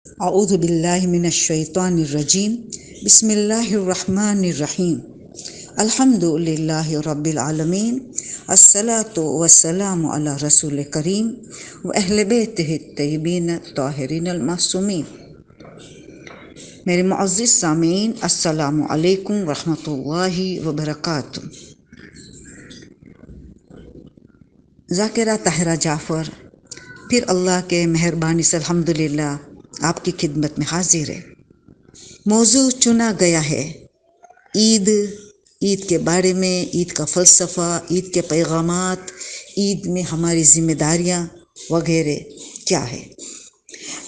اعوذ باللہ من الشیطان الرجیم بسم اللہ الرحمن الرحیم الحمد للہ رب العالمین الصلاۃ والسلام علی رسول کریم و اہل بیتہ الطیبین الطاہرین المعصومین۔ میرے معزز سامعین، السلام علیکم ورحمۃ اللہ وبرکاتہ۔ ذاکرہ طاہرہ جعفر پھر اللہ کے مہربانی سے الحمدللہ آپ کی خدمت میں حاضر ہے۔ موضوع چنا گیا ہے عید کے بارے میں، عید کا فلسفہ، عید کے پیغامات، عید میں ہماری ذمہ داریاں وغیرہ کیا ہے،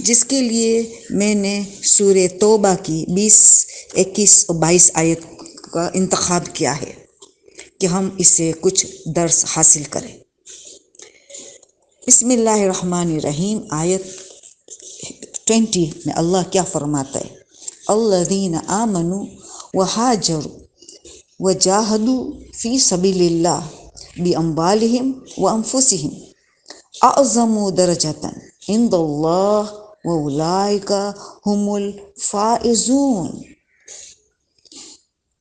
جس کے لیے میں نے سورہ توبہ کی 20، 21 اور 22 آیت کا انتخاب کیا ہے کہ ہم اس سے کچھ درس حاصل کریں۔ بسم اللہ الرحمن الرحیم، آیت 20 میں اللہ کیا فرماتا ہے؟ الذین آمنوا وہاجروا وجاہدوا فی سبیل اللہ باموالہم وانفسہم اعظم درجۃ عند اللہ واولئک ھم الفائزون۔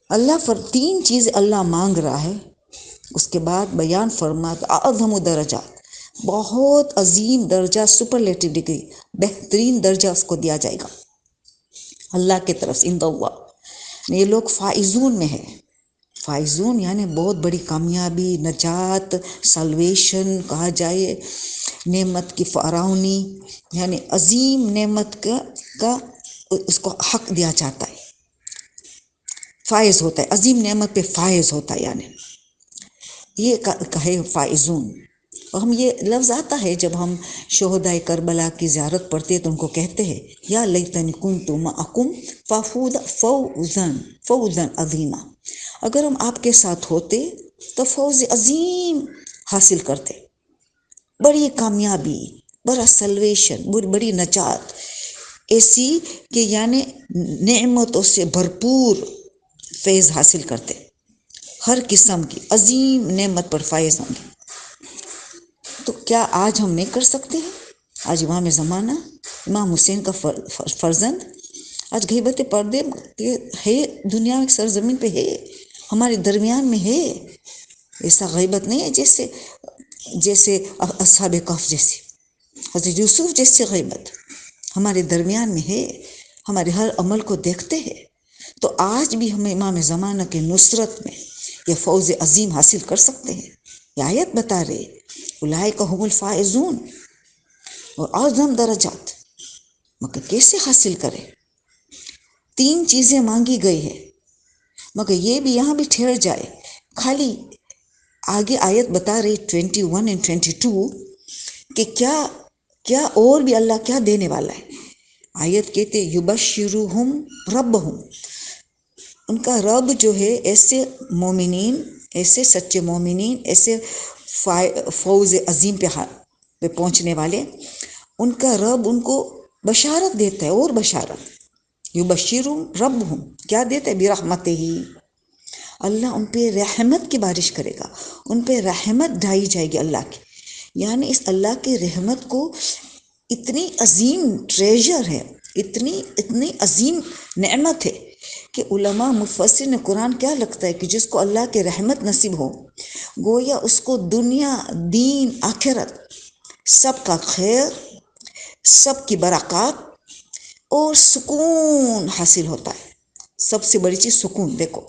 اللہ تین چیزیں اللہ مانگ رہا ہے، اس کے بعد بیان فرماتا اعظم درجات، بہت عظیم درجہ، سپرلیٹو ڈگری، بہترین درجہ اس کو دیا جائے گا اللہ کی طرف سے، عند اللہ۔ یہ لوگ فائزون میں ہے، فائزون یعنی بہت بڑی کامیابی، نجات، سلویشن کہا جائے، نعمت کی فراوانی، یعنی عظیم نعمت کا اس کو حق دیا جاتا ہے، فائز ہوتا ہے، عظیم نعمت پہ فائز ہوتا ہے، یعنی یہ کہے فائزون۔ اور ہم یہ لفظ آتا ہے جب ہم شہدائے کربلا کی زیارت پڑھتے ہیں تو ان کو کہتے ہیں یا لیتنی کنت معکم فوزا عظیما، اگر ہم آپ کے ساتھ ہوتے تو فوز عظیم حاصل کرتے، بڑی کامیابی، بڑا سلویشن، بڑی نجات، ایسی کہ یعنی نعمتوں سے بھرپور فیض حاصل کرتے، ہر قسم کی عظیم نعمت پر فائز ہوں گے۔ تو کیا آج ہم نہیں کر سکتے ہیں؟ آج امام زمانہ امام حسین کا فرزند آج غیبت پردے ہے، دنیا میں سرزمین پہ ہے، ہمارے درمیان میں ہے۔ ایسا غیبت نہیں ہے جیسے اصحاب کہف جیسی، حضرت یوسف جیسی غیبت ہمارے درمیان میں ہے، ہمارے ہر عمل کو دیکھتے ہیں۔ تو آج بھی ہم امام زمانہ کی نصرت میں یہ فوز عظیم حاصل کر سکتے ہیں۔ یہ آیت بتا رہے اولئک ھم الفائزون اور اعظم درجات، مگر کیسے حاصل کرے؟ تین چیزیں مانگی گئی ہے، مگر یہ بھی یہاں بھی ٹھہر جائے، خالی آگے آیت بتا رہی 21 اور 22 کہ کیا اور بھی اللہ کیا دینے والا ہے۔ آیت کہتے یبشرہم ربہم، ان کا رب جو ہے ایسے مومنین، ایسے سچے مومنین، ایسے فوز عظیم پہ پہنچنے والے، ان کا رب ان کو بشارت دیتا ہے، اور بشارت، یبشرہم ربہم کیا دیتا ہے؟ برحمتہ، اللہ ان پہ رحمت کی بارش کرے گا، ان پہ رحمت ڈھائی جائے گی اللہ کی، یعنی اس اللہ کی رحمت کو اتنی عظیم ٹریجر ہے، اتنی عظیم نعمت ہے کہ علماء مفسرین قرآن کیا لگتا ہے کہ جس کو اللہ کی رحمت نصیب ہو، گویا اس کو دنیا، دین، آخرت سب کا خیر، سب کی برکات اور سکون حاصل ہوتا ہے۔ سب سے بڑی چیز سکون، دیکھو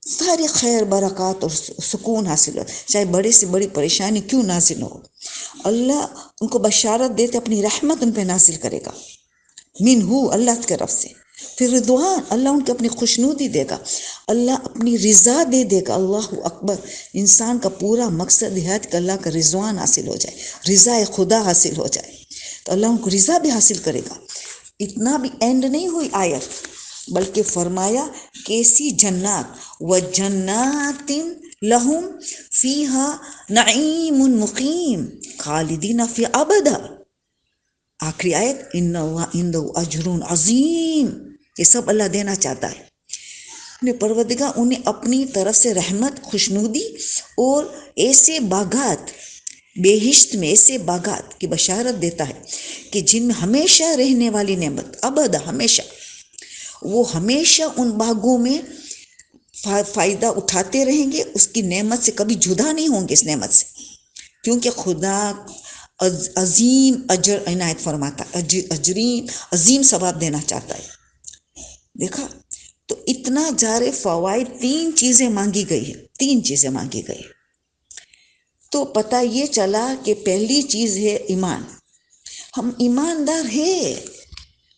ساری خیر، برکات اور سکون حاصل ہوتا ہے، چاہے بڑے سے بڑی پریشانی کیوں نازل ہو، اللہ ان کو بشارت دیتے اپنی رحمت ان پہ نازل کرے گا، منہ اللہ کی طرف سے، پھر رضوان اللہ ان کو اپنی خوشنودی دے گا، اللہ اپنی رضا دے گا۔ اللہ اکبر، انسان کا پورا مقصد ہے کہ اللہ کا رضوان حاصل ہو جائے، رضا خدا حاصل ہو جائے، تو اللہ ان کو رضا بھی حاصل کرے گا۔ اتنا بھی اینڈ نہیں ہوئی آیت، بلکہ فرمایا کیسی جنات، وجنات لہم فیہا نعیم مقیم خالدین فی ابدا، آخری آیت ان اللہ عندہ اجر عظیم، یہ سب اللہ دینا چاہتا ہے۔ اپنے پروردگار انہیں اپنی طرف سے رحمت، خوشنودی اور ایسے باغات، بہشت میں ایسے باغات کی بشارت دیتا ہے کہ جن میں ہمیشہ رہنے والی نعمت، ابد ہمیشہ، وہ ہمیشہ ان باغوں میں فائدہ اٹھاتے رہیں گے، اس کی نعمت سے کبھی جدا نہیں ہوں گے اس نعمت سے، کیونکہ خدا عظیم اجر عنایت فرماتا ہے، اجرین عظیم ثواب دینا چاہتا ہے۔ دیکھا تو اتنا جارے فوائد، 3 چیزیں مانگی گئی ہے، 3 چیزیں مانگی گئی۔ تو پتہ یہ چلا کہ پہلی چیز ہے ایمان، ہم ایماندار ہیں،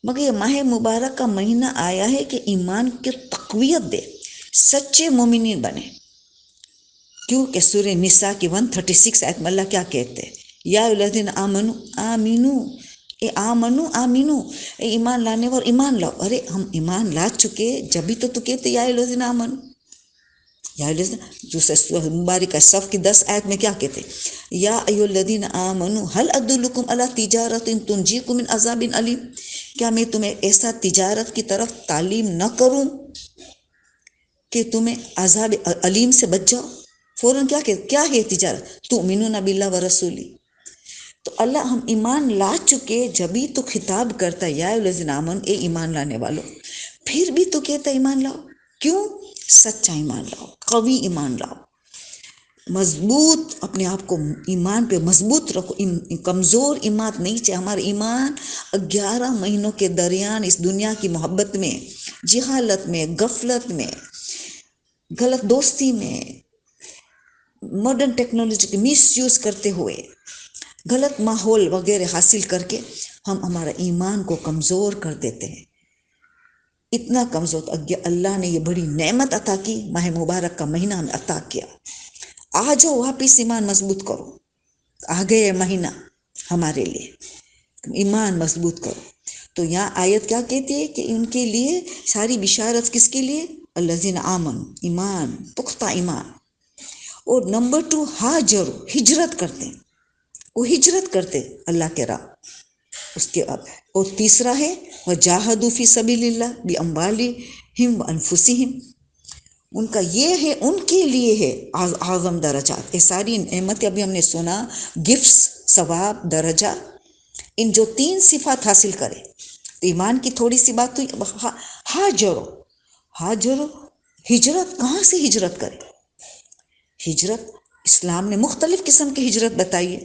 مگر یہ ماہ مبارک کا مہینہ آیا ہے کہ ایمان کی تقویت دے، سچے مومنین بنے۔ کیونکہ سورہ نساء کی 136 آیت میں اللہ کیا کہتے ہیں؟ یا الذین آمنو آمینو، اے آمنو آمینو، اے ایمان لانے والے ایمان لاؤ۔ ارے ہم ایمان لا چکے، جبھی تو کہتے یا الذین آمنو، یا الذین، جو سورہ مبارکہ صف کی 10 آیت میں کیا کہتے ہیں؟ یا ایھا الذین آمنو هل ادلکم علی تجارۃ تنجیکم من عذاب علیم، کیا میں تمہیں ایسا تجارت کی طرف تعلیم نہ کروں کہ تمہیں عذاب علیم سے بچ جاؤ؟ فوراً کیا ہے تجارت؟ تؤمنون باللہ ورسولہ۔ تو اللہ ہم ایمان لا چکے، جبھی تو خطاب کرتا ہے یا الذین آمنو، اے ایمان لانے والو، پھر بھی تو کہتا ایمان لاؤ۔ کیوں؟ سچا ایمان لاؤ، قوی ایمان لاؤ، مضبوط اپنے آپ کو ایمان پہ مضبوط رکھو، کمزور ایمان نہیں چاہیے۔ ہمارا ایمان 11 مہینوں کے درمیان اس دنیا کی محبت میں، جہالت میں، غفلت میں، غلط دوستی میں، ماڈرن ٹیکنالوجی کے مس یوز کرتے ہوئے، غلط ماحول وغیرہ حاصل کر کے ہم ہمارا ایمان کو کمزور کر دیتے ہیں۔ اتنا کمزور، اللہ نے یہ بڑی نعمت عطا کی، ماہ مبارک کا مہینہ ہمیں عطا کیا۔ آ جاؤ واپس ایمان مضبوط کرو، آ گئے مہینہ ہمارے لیے، ایمان مضبوط کرو۔ تو یہاں آیت کیا کہتی ہے کہ ان کے لیے ساری بشارت کس کے لیے؟ الذین آمنوا، ایمان، پختہ ایمان۔ اور نمبر 2، ہاجر، ہجرت کرتے ہیں، وہ ہجرت کرتے اللہ کے راہ، اس کے اب۔ اور تیسرا ہے وجاہدوا فی سبیل اللہ باموالہم وانفسہم، ان کا یہ ہے، ان کے لیے ہے اعظم درجات۔ یہ ساری نعمتیں ابھی ہم نے سنا، گفٹس، ثواب، درجہ، ان جو 3 صفات حاصل کرے تو ایمان کی تھوڑی سی بات ہوئی۔ ہاجرو، ہجرت، کہاں سے ہجرت کرے؟ ہجرت، اسلام نے مختلف قسم کی ہجرت بتائی ہے۔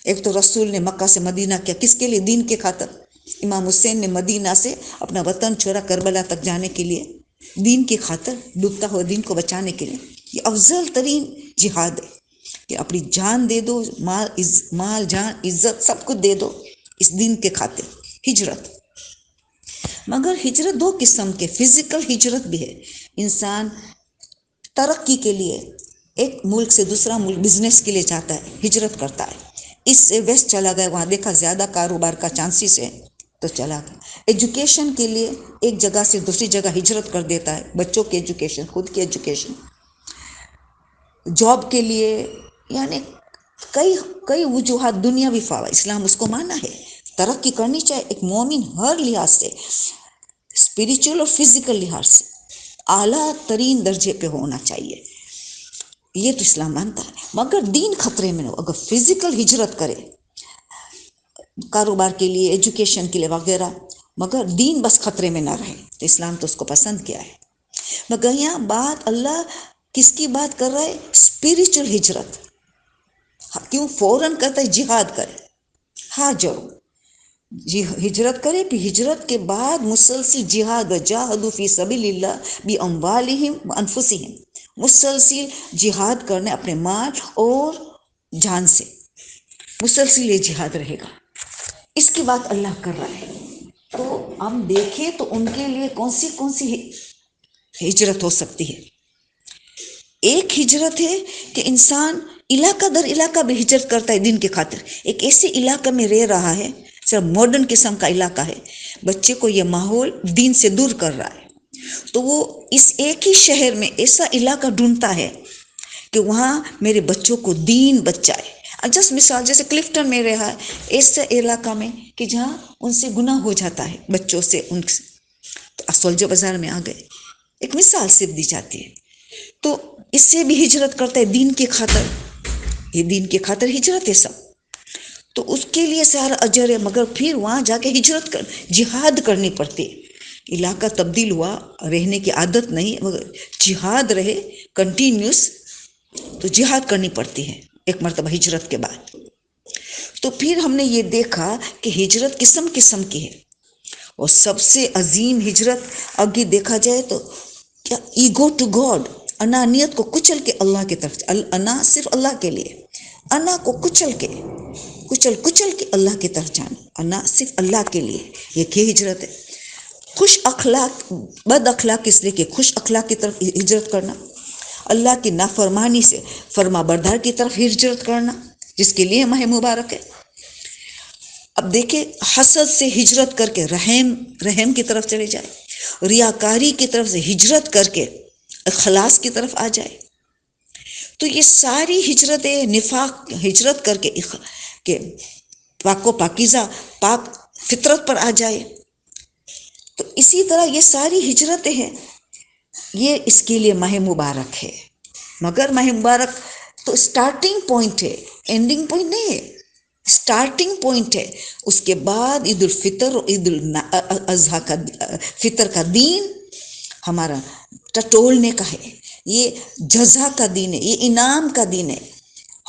ایک تو رسول نے مکہ سے مدینہ کیا، کس کے لیے؟ دین کے خاطر۔ امام حسین نے مدینہ سے اپنا وطن چھوڑا کربلا تک جانے کے لیے، دین کی خاطر، ڈوبتا ہوا دین کو بچانے کے لیے۔ یہ افضل ترین جہاد ہے کہ اپنی جان دے دو، مال جان عزت سب کچھ دے دو اس دین کے خاطر، ہجرت۔ مگر ہجرت 2 قسم کے، فزیکل ہجرت بھی ہے، انسان ترقی کے لیے ایک ملک سے دوسرا ملک بزنس کے لیے جاتا ہے، ہجرت کرتا ہے، اس سے ویسٹ چلا گیا، وہاں دیکھا زیادہ کاروبار کا چانسز ہے تو چلا گیا۔ ایجوکیشن کے لیے ایک جگہ سے دوسری جگہ ہجرت کر دیتا ہے، بچوں کی ایجوکیشن، خود کی ایجوکیشن، جاب کے لیے، یعنی کئی وجوہات، دنیاوی فائدہ، اسلام اس کو مانا ہے۔ ترقی کرنی چاہیے ایک مومن ہر لحاظ سے، اسپریچول اور فزیکل لحاظ سے اعلیٰ ترین درجے پہ ہونا چاہیے، یہ تو اسلام مانتا ہے۔ مگر دین خطرے میں ہو، اگر فزیکل ہجرت کرے کاروبار کے لیے، ایجوکیشن کے لیے وغیرہ، مگر دین بس خطرے میں نہ رہے، تو اسلام تو اس کو پسند کیا ہے۔ مگر یہاں بات اللہ کس کی بات کر رہا ہے؟ اسپریچول ہجرت۔ کیوں فوراً کہتا ہے جہاد کرے، ہاجرو، ہجرت کرے، پھر ہجرت کے بعد مسلسل جہاد، وجاہدوا فی سبیل اللہ باموالہم وانفسہم، مسلسل جہاد کرنے اپنے مال اور جان سے، مسلسل یہ جہاد رہے گا، اس کی بات اللہ کر رہا ہے۔ تو ہم دیکھیں تو ان کے لیے کون سی ہجرت ہو سکتی ہے؟ ایک ہجرت ہے کہ انسان علاقہ در علاقہ بھی ہجرت کرتا ہے دین کے خاطر، ایک ایسے علاقے میں رہ رہا ہے، صرف ماڈرن قسم کا علاقہ ہے، بچے کو یہ ماحول دین سے دور کر رہا ہے، تو وہ اس ایک ہی شہر میں ایسا علاقہ ڈھونڈتا ہے کہ وہاں میرے بچوں کو دین بچائے۔ جس مثال جیسے کلفٹن میں رہا ہے، ایسے علاقہ میں کہ جہاں ان سے گناہ ہو جاتا ہے بچوں سے، ان سے تو سولجر بازار میں آ گئے، ایک مثال صرف دی جاتی ہے۔ تو اس سے بھی ہجرت کرتا ہے دین کی خاطر، یہ دین کی خاطر ہجرت ہے سب، تو اس کے لیے سارا اجر ہے، مگر پھر وہاں جا کے ہجرت جہاد کرنی پڑتی ہے۔ علاقہ تبدیل ہوا، رہنے کی عادت نہیں، مگر جہاد رہے کنٹینیوس، تو جہاد کرنی پڑتی ہے ایک مرتبہ ہجرت کے بعد۔ تو پھر ہم نے یہ دیکھا کہ ہجرت قسم قسم کی ہے، اور سب سے عظیم ہجرت آگے دیکھا جائے تو کیا، ایگو ٹو گاڈ، انانیت کو کچل کے اللہ کی طرف، انا صرف اللہ کے لیے، انا کو کچل کے اللہ کی طرف جانا، انا صرف اللہ کے لیے، یہ کیا ہجرت ہے۔ خوش اخلاق، بد اخلاق اس لیے کہ خوش اخلاق کی طرف ہجرت کرنا، اللہ کی نافرمانی سے فرما بردار کی طرف ہجرت کرنا، جس کے لیے ماہ مبارک ہے۔ اب دیکھیں، حسد سے ہجرت کر کے رحم کی طرف چلے جائے، ریاکاری کی طرف سے ہجرت کر کے اخلاص کی طرف آ جائے، تو یہ ساری ہجرتیں نفاق ہجرت کر کے پاک و پاکیزہ پاک فطرت پر آ جائے۔ تو اسی طرح یہ ساری ہجرتیں ہیں، یہ اس کے لیے ماہ مبارک ہے۔ مگر ماہ مبارک تو سٹارٹنگ پوائنٹ ہے، اینڈنگ پوائنٹ نہیں ہے، سٹارٹنگ پوائنٹ ہے۔ اس کے بعد عید الفطر اور عید الاضحیٰ کا فطر کا دین ہمارا ٹٹولنے کا ہے، یہ جزا کا دین ہے، یہ انعام کا دین ہے۔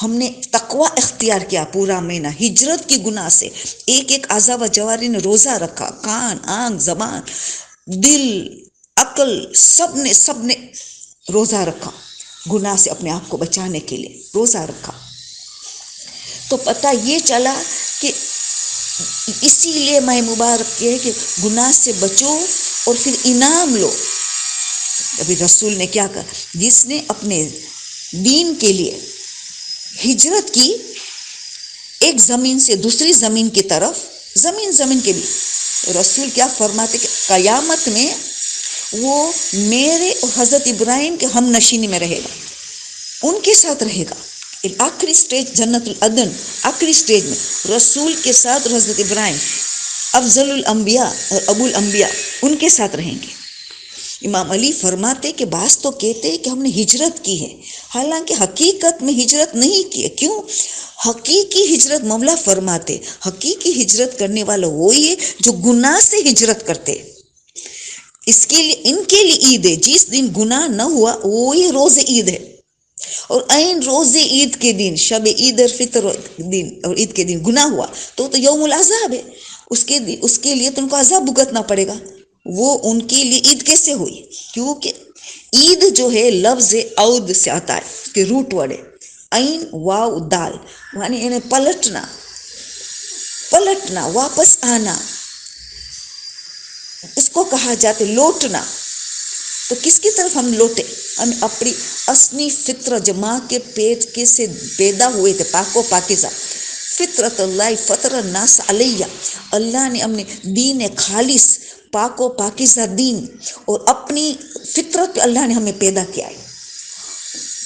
ہم نے تقوی اختیار کیا پورا مہینہ، ہجرت کی گناہ سے ایک ایک اعضاء و جواری نے روزہ رکھا، کان، آنکھ، زبان، دل، عقل، سب نے روزہ رکھا، گناہ سے اپنے آپ کو بچانے کے لیے روزہ رکھا۔ تو پتہ یہ چلا کہ اسی لیے ماہ مبارک یہ ہے کہ گناہ سے بچو اور پھر انعام لو۔ ابھی رسول نے کیا کہا، جس نے اپنے دین کے لیے ہجرت کی ایک زمین سے دوسری زمین کی طرف، زمین کے بھی، رسول کیا فرماتے کہ قیامت میں وہ میرے اور حضرت ابراہیم کے ہم نشینی میں رہے گا، ان کے ساتھ رہے گا۔ آخری سٹیج جنت العدن، آخری سٹیج میں رسول کے ساتھ حضرت ابراہیم افضل الانبیاء اور ابو الانبیاء ان کے ساتھ رہیں گے۔ امام علی فرماتے کہ بعض تو کہتے ہیں کہ ہم نے ہجرت کی ہے، حالانکہ حقیقت میں ہجرت نہیں کی ہے۔ کیوں؟ حقیقی ہجرت مولا فرماتے، حقیقی ہجرت کرنے والا وہی ہے جو گناہ سے ہجرت کرتے۔ اس کے لیے ان کے لیے عید ہے، جس دن گناہ نہ ہوا وہی روز عید ہے، اور عین روز عید کے دن، شب عید الفطر دن اور عید کے دن گناہ ہوا تو یوم العذاب ہے، اس کے لیے تو ان کو عذاب بھگتنا پڑے گا۔ وہ ان کے لیے عید کیسے ہوئی؟ کیونکہ عید جو ہے لفظ عود سے آتا ہے، اس کے روٹ ورڈ ہے عین واو دال، یعنی انہیں پلٹنا، واپس آنا، اس کو کہا جاتا ہے لوٹنا۔ تو کس کی طرف ہم لوٹے؟ ہم اپنی اصلی فطرت، جو ماں کے پیٹ کے سے پیدا ہوئے تھے، پاک و پاکیزہ فطرت اللہ فطر الناس علیہ، اللہ نے اپنے دین خالص پاک و پاکیزہ دین اور اپنی فطرت پہ اللہ نے ہمیں پیدا کیا ہے،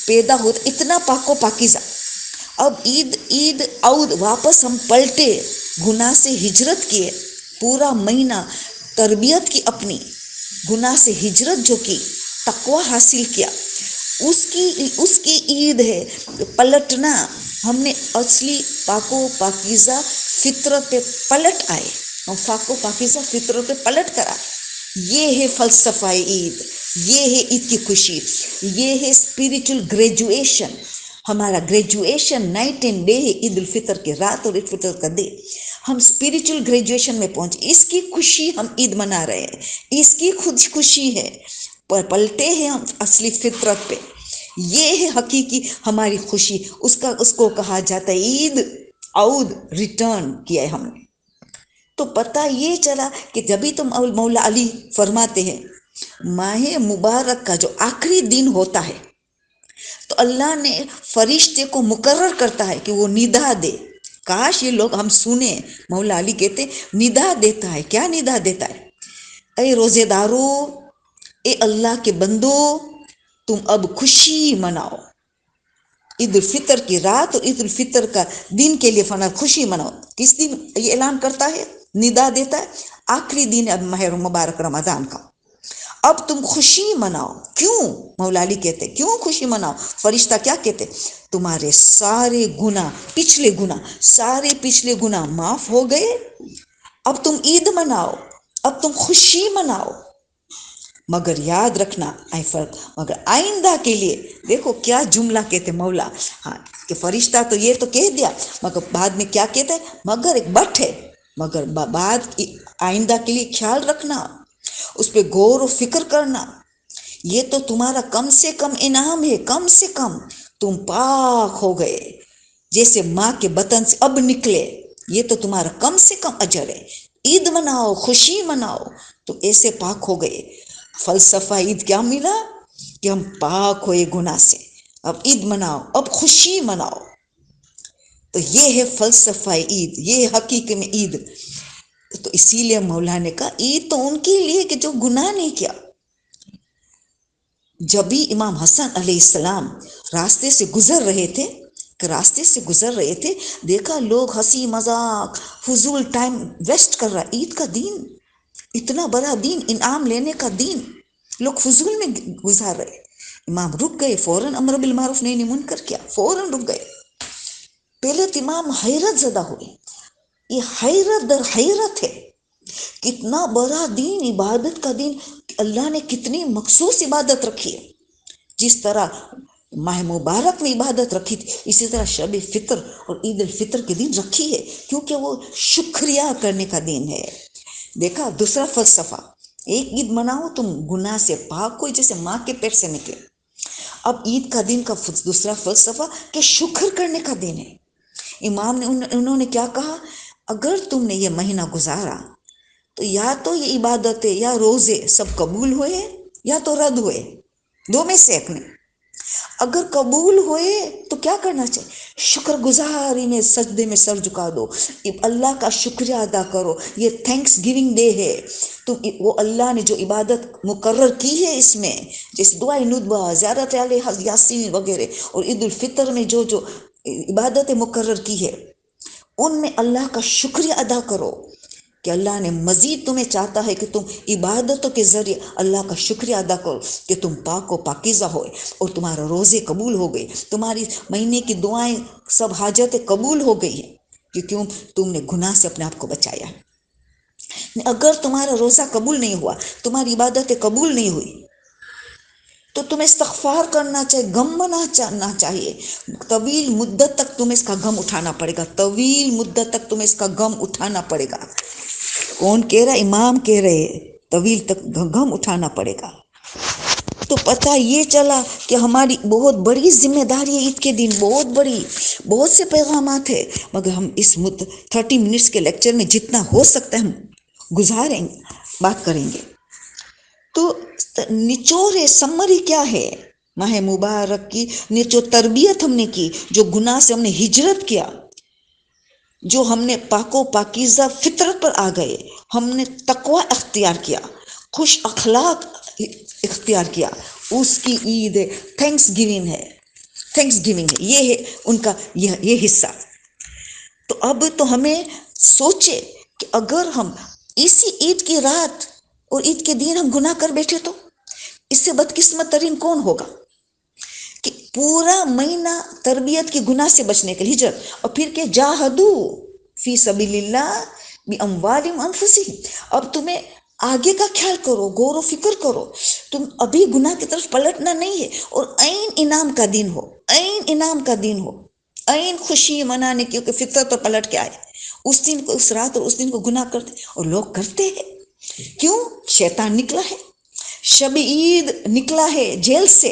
پیدا ہوتا اتنا پاک و پاکیزہ۔ اب عید عود، واپس ہم پلٹے، گناہ سے ہجرت کیے، پورا مہینہ تربیت کی اپنی، گناہ سے ہجرت جو کی، تقوی حاصل کیا، اس کی عید ہے پلٹنا۔ ہم نے اصلی پاک و پاکیزہ فطرت پہ پلٹ آئے، ہم پاک و پاکیزہ فطرت پہ پلٹ کر آئے۔ یہ ہے فلسفہ عید، یہ ہے عید کی خوشی، یہ ہے اسپریچول گریجویشن۔ ہمارا گریجویشن نائٹ اینڈ ڈے ہے، عید الفطر کی رات اور عید الفطر کا دن، ہم اسپریچول گریجویشن میں پہنچے، اس کی خوشی ہم عید منا رہے ہیں، اس کی خود خوشی ہے، پلٹے ہیں ہم اصلی فطرت پہ، یہ ہے حقیقی ہماری خوشی، اس کو کہا جاتا ہے عید عود، ریٹرن کیا ہے ہم نے۔ تو پتہ یہ چلا کہ جبھی تو مولا علی فرماتے ہیں ماہ مبارک کا جو آخری دن ہوتا ہے تو اللہ نے فرشتے کو مقرر کرتا ہے کہ وہ ندا دے، کاش یہ لوگ ہم سنیں۔ مولا علی کہتے ندا دیتا ہے، کیا ندا دیتا ہے؟ اے روزے دارو، اے اللہ کے بندو، تم اب خوشی مناؤ، عید الفطر کی رات اور عید الفطر کا دن کے لیے خوشی مناؤ۔ کس دن یہ اعلان کرتا ہے، ندا دیتا ہے؟ آخری دن اب ماہ مبارک رمضان کا، اب تم خوشی مناؤ. کیوں؟ مولا علی کہتے کیوں خوشی مناؤ؟ فرشتہ کیا کہتے؟ تمہارے سارے گناہ، سارے پچھلے گناہ معاف ہو گئے. اب تم عید مناؤ، اب تم خوشی مناؤ. مگر یاد رکھنا، مگر آئندہ کے لیے دیکھو کیا جملہ کہتے مولا. ہاں کہ فرشتہ تو یہ تو کہہ دیا، مگر بعد میں کیا کہتا ہے؟ مگر ایک بٹ ہے، مگر بعد آئندہ کے لیے خیال رکھنا، اس پہ غور و فکر کرنا. یہ تو تمہارا کم سے کم انعام ہے، کم سے کم تم پاک ہو گئے جیسے ماں کے بطن سے اب نکلے. یہ تو تمہارا کم سے کم اجر ہے. عید مناؤ، خوشی مناؤ، تو ایسے پاک ہو گئے. فلسفہ عید کیا ملا؟ کہ ہم پاک ہوئے گناہ سے. اب عید مناؤ، اب خوشی مناؤ. تو یہ ہے فلسفہ عید، یہ ہے حقیقت میں عید. تو اسی لیے مولا نے کہا عید تو ان کے لیے کہ جو گناہ نہیں کیا. جب بھی امام حسن علیہ السلام راستے سے گزر رہے تھے، دیکھا لوگ ہنسی مذاق فضول ٹائم ویسٹ کر رہا. عید کا دن، اتنا بڑا دن، انعام لینے کا دن، لوگ فضول میں گزار رہے. امام رک گئے، فوراً امر بالمعروف نہی منکر کیا، فوراً رک گئے. پہلے تو امام حیرت زدہ ہوئے. یہ حیرت در حیرت ہے. کتنا بڑا دین، عبادت کا دین، اللہ نے کتنی مخصوص عبادت رکھی ہے. جس طرح ماہ مبارک میں عبادت رکھی تھی، اسی طرح شب فطر اور عید الفطر کے دن رکھی ہے، کیونکہ وہ شکریہ کرنے کا دن ہے. دیکھا دوسرا فلسفہ، ایک عید مناؤ تم گناہ سے پاک ہو جیسے ماں کے پیٹ سے نکلے. اب عید کا دن کا دوسرا فلسفہ کہ شکر کرنے کا دن ہے. امام نے انہوں نے کیا کہا؟ اگر تم نے یہ مہینہ گزارا تو یا تو یہ عبادتیں یا روزے سب قبول ہوئے یا تو رد ہوئے، دو میں سے ایک نے. اگر قبول ہوئے تو کیا کرنا چاہیے؟ شکر گزاری میں سجدے میں سر جھکا دو، اللہ کا شکریہ ادا کرو. یہ تھینکس گیونگ ڈے ہے. تو وہ اللہ نے جو عبادت مقرر کی ہے اس میں، جیسے دعائے ندبہ، زیارت علیہ یاسین وغیرہ، اور عید الفطر میں جو عبادتیں مقرر کی ہے، ان میں اللہ کا شکریہ ادا کرو کہ اللہ نے مزید تمہیں چاہتا ہے کہ تم عبادتوں کے ذریعے اللہ کا شکریہ ادا کرو کہ تم پاک و پاکیزہ ہوئے اور تمہارا روزے قبول ہو گئے، تمہاری مہینے کی دعائیں سب حاجتیں قبول ہو گئی ہیں، کہ کیوں تم نے گناہ سے اپنے آپ کو بچایا. اگر تمہارا روزہ قبول نہیں ہوا، تمہاری عبادتیں قبول نہیں ہوئی، تو تمہیں استغفار کرنا چاہیے، غم منانا چاہیے. طویل مدت تک تمہیں اس کا غم اٹھانا پڑے گا، طویل مدت تک تمہیں اس کا غم اٹھانا پڑے گا. کون کہہ رہا؟ امام کہہ رہے طویل تک غم اٹھانا پڑے گا. تو پتہ یہ چلا کہ ہماری بہت بڑی ذمہ داری ہے عید کے دن، بہت بڑی. بہت سے پیغامات ہیں، مگر ہم اس 30 منٹس کے لیکچر میں جتنا ہو سکتا ہے ہم گزاریں گے، بات کریں گے. تو نچوڑ سمری کیا ہے ماہ مبارک کی؟ جو تربیت ہم نے کی، جو گناہ سے ہم نے ہجرت کیا، جو ہم نے پاک و پاکیزہ فطرت پر آ گئے، ہم نے تقوی اختیار کیا، خوش اخلاق اختیار کیا، اس کی عید ہے. تھینکس گیونگ ہے، تھینکس گیونگ ہے، یہ ہے ان کا یہ حصہ. تو اب تو ہمیں سوچے کہ اگر ہم اسی عید کی رات اور عید کے دن ہم گناہ کر بیٹھے تو اس سے بدقسمت ترین کون ہوگا؟ کہ پورا مہینہ تربیت کی گناہ سے بچنے کے لیے ہجرت، اور پھر کہ جاہدو فی سبیل اللہ باموالہم وانفسہم. اب تمہیں آگے کا خیال کرو، غور و فکر کرو. تم ابھی گناہ کی طرف پلٹنا نہیں ہے. اور عین انعام کا دن ہو، عین انعام کا دن ہو، عین خوشی منانے کی، کیونکہ فطرت پر پلٹ کے آئے. اس دن کو، اس رات اور اس دن کو گناہ کرتے، اور لوگ کرتے ہیں. کیوں؟ شیطان نکلا ہے، شب عید نکلا ہے جیل سے،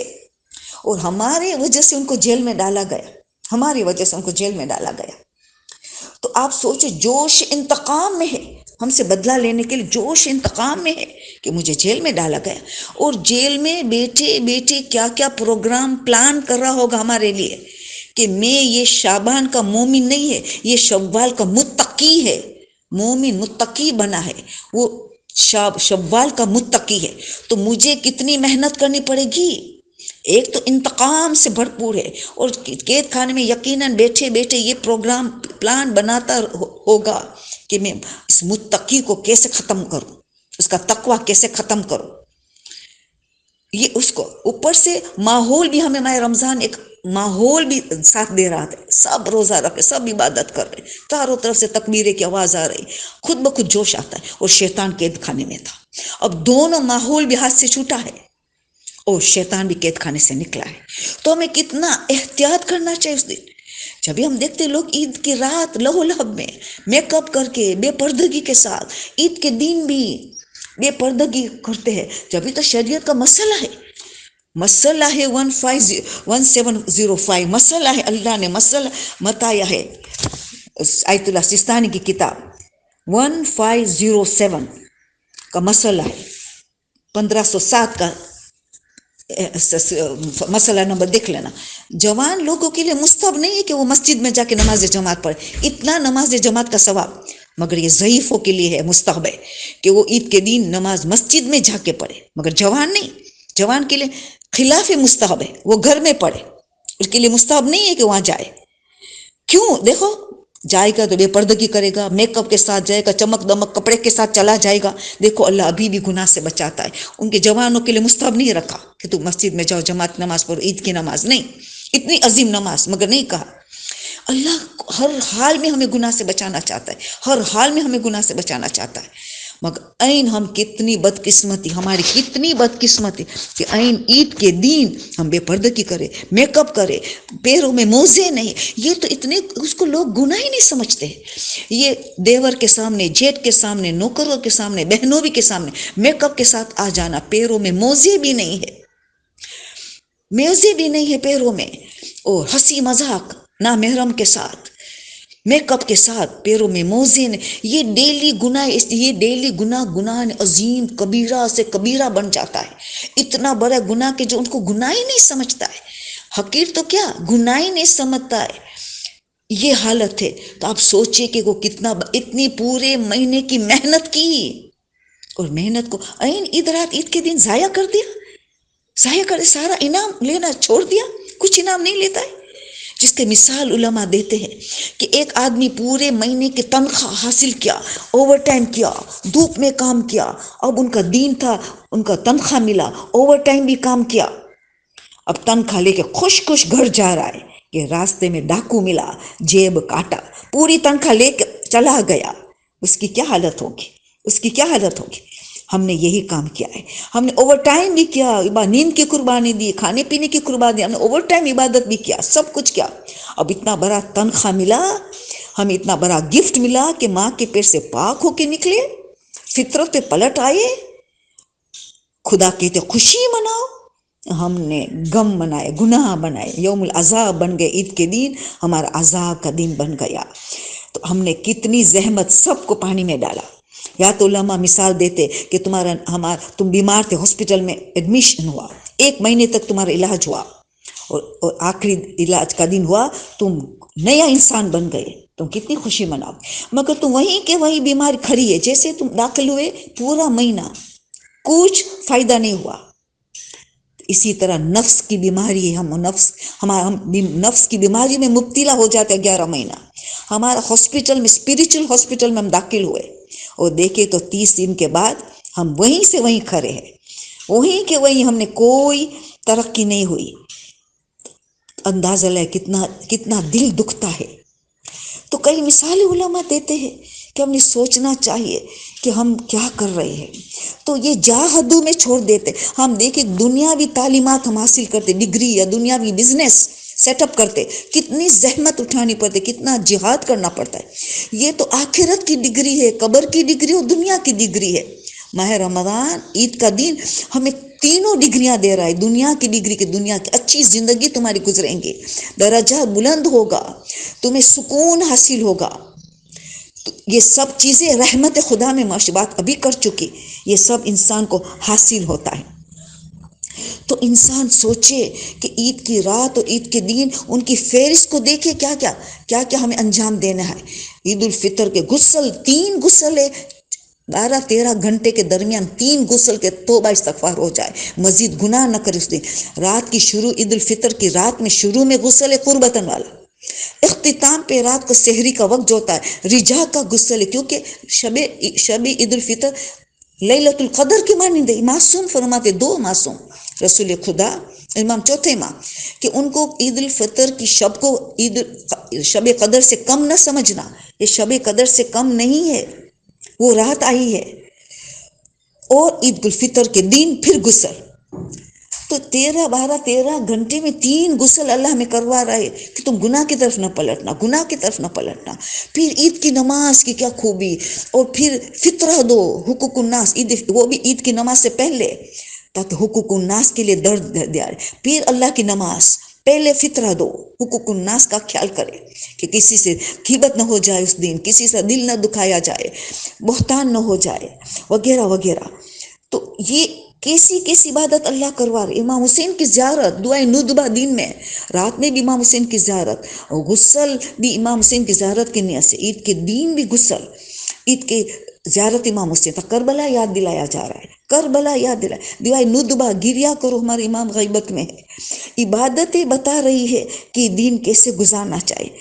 اور ہمارے وجہ سے ان کو جیل میں ڈالا گیا، ہماری وجہ سے ان کو جیل میں ڈالا گیا. تو آپ سوچیں، جوش انتقام میں ہے، ہم سے بدلہ لینے کے لیے جوش انتقام میں ہے کہ مجھے جیل میں ڈالا گیا. اور جیل میں بیٹھے بیٹھے کیا کیا پروگرام پلان کر رہا ہوگا ہمارے لیے، کہ میں یہ شعبان کا مومن نہیں ہے، یہ شوال کا متقی ہے. مومن متقی بنا ہے، وہ شوال کا متقی ہے. تو مجھے کتنی محنت کرنی پڑے گی. ایک تو انتقام سے بھرپور ہے، اور قید خانے میں یقیناً بیٹھے بیٹھے یہ پروگرام پلان بناتا ہوگا کہ میں اس متقی کو کیسے ختم کروں، اس کا تقوی کیسے ختم کروں. یہ اس کو اوپر سے ماحول بھی ہمیں ماہ رمضان ایک ماحول بھی ساتھ دے رہا تھا، سب روزہ رکھے، سب عبادت کر رہے، چاروں طرف سے تکبیرے کی آواز آ رہی، خود بخود جوش آتا ہے، اور شیطان قید خانے میں تھا۔ اب دونوں ماحول بھی ہاتھ سے چھوٹا ہے اور شیطان بھی قید خانے سے نکلا ہے، تو ہمیں کتنا احتیاط کرنا چاہیے اس دن۔ جب بھی ہم دیکھتے لوگ عید کی رات لہو لہب میں میک اپ کر کے بے پردگی کے ساتھ، عید کے دن بھی بے پردگی کرتے ہیں، جبھی تو شریعت کا مسئلہ ہے، مسئلہ ہے 1705 مسئلہ ہے، اللہ نے مسئلہ بتایا ہے، آیت اللہ سستانی کی کتاب 1507 کا مسئلہ ہے، 1507 کا مسئلہ نمبر دیکھ لینا۔ جوان لوگوں کے لیے مستحب نہیں ہے کہ وہ مسجد میں جا کے نماز جماعت پڑھے، اتنا نماز جماعت کا ثواب، مگر یہ ضعیفوں کے لیے ہے، مستحب ہے کہ وہ عید کے دن نماز مسجد میں جا کے پڑھے، مگر جوان نہیں، جوان کے لیے خلاف مستحب ہے، وہ گھر میں پڑھے، اس کے لیے مستحب نہیں ہے کہ وہاں جائے۔ کیوں؟ دیکھو جائے گا تو بے پردگی کرے گا، میک اپ کے ساتھ جائے گا، چمک دمک کپڑے کے ساتھ چلا جائے گا، دیکھو اللہ ابھی بھی گناہ سے بچاتا ہے۔ ان کے جوانوں کے لیے مستحب نہیں رکھا کہ تم مسجد میں جاؤ جماعت نماز پڑھو، عید کی نماز نہیں، اتنی عظیم نماز، مگر نہیں کہا۔ اللہ ہر حال میں ہمیں گناہ سے بچانا چاہتا ہے، ہر حال میں ہمیں گناہ سے بچانا چاہتا ہے، مگر عین ہم کتنی بدقسمتی، ہماری کتنی بدقسمتی کہ عین عید کے دن ہم بے پردگی کرے، میک اپ کرے، پیروں میں موزے نہیں، یہ تو اتنے اس کو لوگ گناہ ہی نہیں سمجھتے۔ یہ دیور کے سامنے، جیٹ کے سامنے، نوکروں کے سامنے، بہنوں بھی کے سامنے میک اپ کے ساتھ آ جانا، پیروں میں موزے بھی نہیں ہے، موزے بھی نہیں ہے پیروں میں، اور ہنسی مذاق نہ محرم کے ساتھ، میک اپ کے ساتھ، پیروں میں موزے نے، یہ ڈیلی گناہ، یہ ڈیلی گناہ عظیم کبیرہ سے کبیرہ بن جاتا ہے، اتنا بڑا گناہ کہ جو ان کو گناہ ہی نہیں سمجھتا ہے، حقیر تو کیا گناہ ہی نہیں سمجھتا ہے، یہ حالت ہے۔ تو آپ سوچئے کہ وہ کتنا، اتنی پورے مہینے کی محنت کی، اور محنت کو عین عید رات عید کے دن ضائع کر دیا، ضائع کر سارا انعام لینا چھوڑ دیا، کچھ انعام نہیں لیتا ہے۔ جس کے مثال علماء دیتے ہیں کہ ایک آدمی پورے مہینے کی تنخواہ حاصل کیا، اوور ٹائم کیا، دھوپ میں کام کیا، اب ان کا دین تھا، ان کا تنخواہ ملا، اوور ٹائم بھی کام کیا، اب تنخواہ لے کے خوش خوش گھر جا رہا ہے کہ راستے میں ڈاکو ملا، جیب کاٹا، پوری تنخواہ لے کے چلا گیا، اس کی کیا حالت ہوگی، اس کی کیا حالت ہوگی۔ ہم نے یہی کام کیا ہے، ہم نے اوور ٹائم بھی کیا، نیند کی قربانی دی، کھانے پینے کی قربانی دی، ہم نے اوور ٹائم عبادت بھی کیا، سب کچھ کیا، اب اتنا بڑا تنخواہ ملا، ہمیں اتنا بڑا گفٹ ملا کہ ماں کے پیٹ سے پاک ہو کے نکلے، فطرت پہ پلٹ آئے، خدا کہتے خوشی مناؤ، ہم نے غم منائے، گناہ بنائے، یوم العذاب بن گئے، عید کے دن ہمارا عذاب کا دن بن گیا۔ تو ہم نے کتنی زحمت سب کو پانی میں ڈالا۔ یا تو علماء مثال دیتے کہ تم بیمار تھے، ہاسپٹل میں ایڈمیشن ہوا، 1 مہینے تک تمہارا علاج ہوا، اور آخری علاج کا دن ہوا، تم نیا انسان بن گئے، تم کتنی خوشی مناؤ، مگر تم وہیں کے وہیں بیماری کھڑی ہے، جیسے تم داخل ہوئے پورا مہینہ کچھ فائدہ نہیں ہوا۔ اسی طرح نفس کی بیماری ہے، ہم نفس کی بیماری میں مبتلا ہو جاتے ہیں 11 مہینہ، ہمارا ہاسپٹل میں، اسپریچل ہاسپٹل میں ہم داخل ہوئے، اور دیکھے تو 30 دن کے بعد ہم وہیں سے وہیں کھڑے ہیں، وہیں کے وہیں، ہم نے کوئی ترقی نہیں ہوئی۔ اندازہ لے کتنا دل دکھتا ہے۔ تو کئی مثالیں علماء دیتے ہیں کہ ہم نے سوچنا چاہیے کہ ہم کیا کر رہے ہیں، تو یہ جاہدوں میں چھوڑ دیتے، ہم دیکھیں دنیاوی تعلیمات ہم حاصل کرتے، ڈگری یا دنیاوی بزنس سیٹ اپ کرتے، کتنی زحمت اٹھانی پڑتی، کتنا جہاد کرنا پڑتا ہے، یہ تو آخرت کی ڈگری ہے، قبر کی ڈگری اور دنیا کی ڈگری ہے۔ ماہ رمضان عید کا دن ہمیں تینوں ڈگریاں دے رہا ہے، دنیا کی ڈگری کی، دنیا کی اچھی زندگی تمہاری گزریں گے، درجہ بلند ہوگا، تمہیں سکون حاصل ہوگا، یہ سب چیزیں رحمت خدا میں بات ابھی کر چکی، یہ سب انسان کو حاصل ہوتا ہے۔ تو انسان سوچے کہ عید کی رات اور عید کے دن ان کی فہرست کو دیکھے، کیا کیا ہمیں انجام دینا ہے۔ عید الفطر کے غسل، 3 غسل ہے، 12-13 گھنٹے کے درمیان 3 غسل کے توبہ استغفار ہو جائے، مزید گناہ نہ کرے اس دن۔ رات کی شروع، عید الفطر کی رات میں شروع میں غسل ہے قربتاً والا، اختتام پہ رات کو سحری کا وقت جو ہوتا ہے رجا کا غسل ہے، کیونکہ شب عید الفطر لیلۃ القدر کے مانند معصوم فرماتے، دو معصوم رسول خدا امام چوتھے ماہ، کہ ان کو عید الفطر کی شب کو شب قدر سے کم نہ سمجھنا، یہ شب قدر سے کم نہیں ہے، وہ رات آئی ہے۔ اور عید الفطر کے دن پھر غسل، تو 13 گھنٹے میں 3 غسل اللہ میں کروا رہا ہے کہ تم گناہ کی طرف نہ پلٹنا، گناہ کی طرف نہ پلٹنا۔ پھر عید کی نماز کی کیا خوبی، اور پھر فطرہ دو، حقوق الناس، وہ بھی عید کی نماز سے پہلے، تاکہ حقوق الناس کے لیے درد دیا۔ پھر اللہ کی نماز، پہلے فطرہ دو، حقوق الناس کا خیال کرے کہ کسی سے غیبت نہ ہو جائے، اس دن کسی سے دل نہ دکھایا جائے، بہتان نہ ہو جائے، وغیرہ وغیرہ۔ تو یہ کیسی عبادت اللہ کروا رہے۔ امام حسین کی زیارت، دعائے ندبہ دن میں، رات میں بھی امام حسین کی زیارت، اور غسل بھی امام حسین کی زیارت کی نیت سے، عید کے دن بھی غسل، عید کے زیارت امام حسین تک، کربلا یاد دلایا جا رہا ہے، کربلا یاد دلایا، دعائے ندبہ، گریا کرو ہمارے امام غیبت میں ہے، عبادتیں بتا رہی ہے کہ دین کیسے گزارنا چاہیے،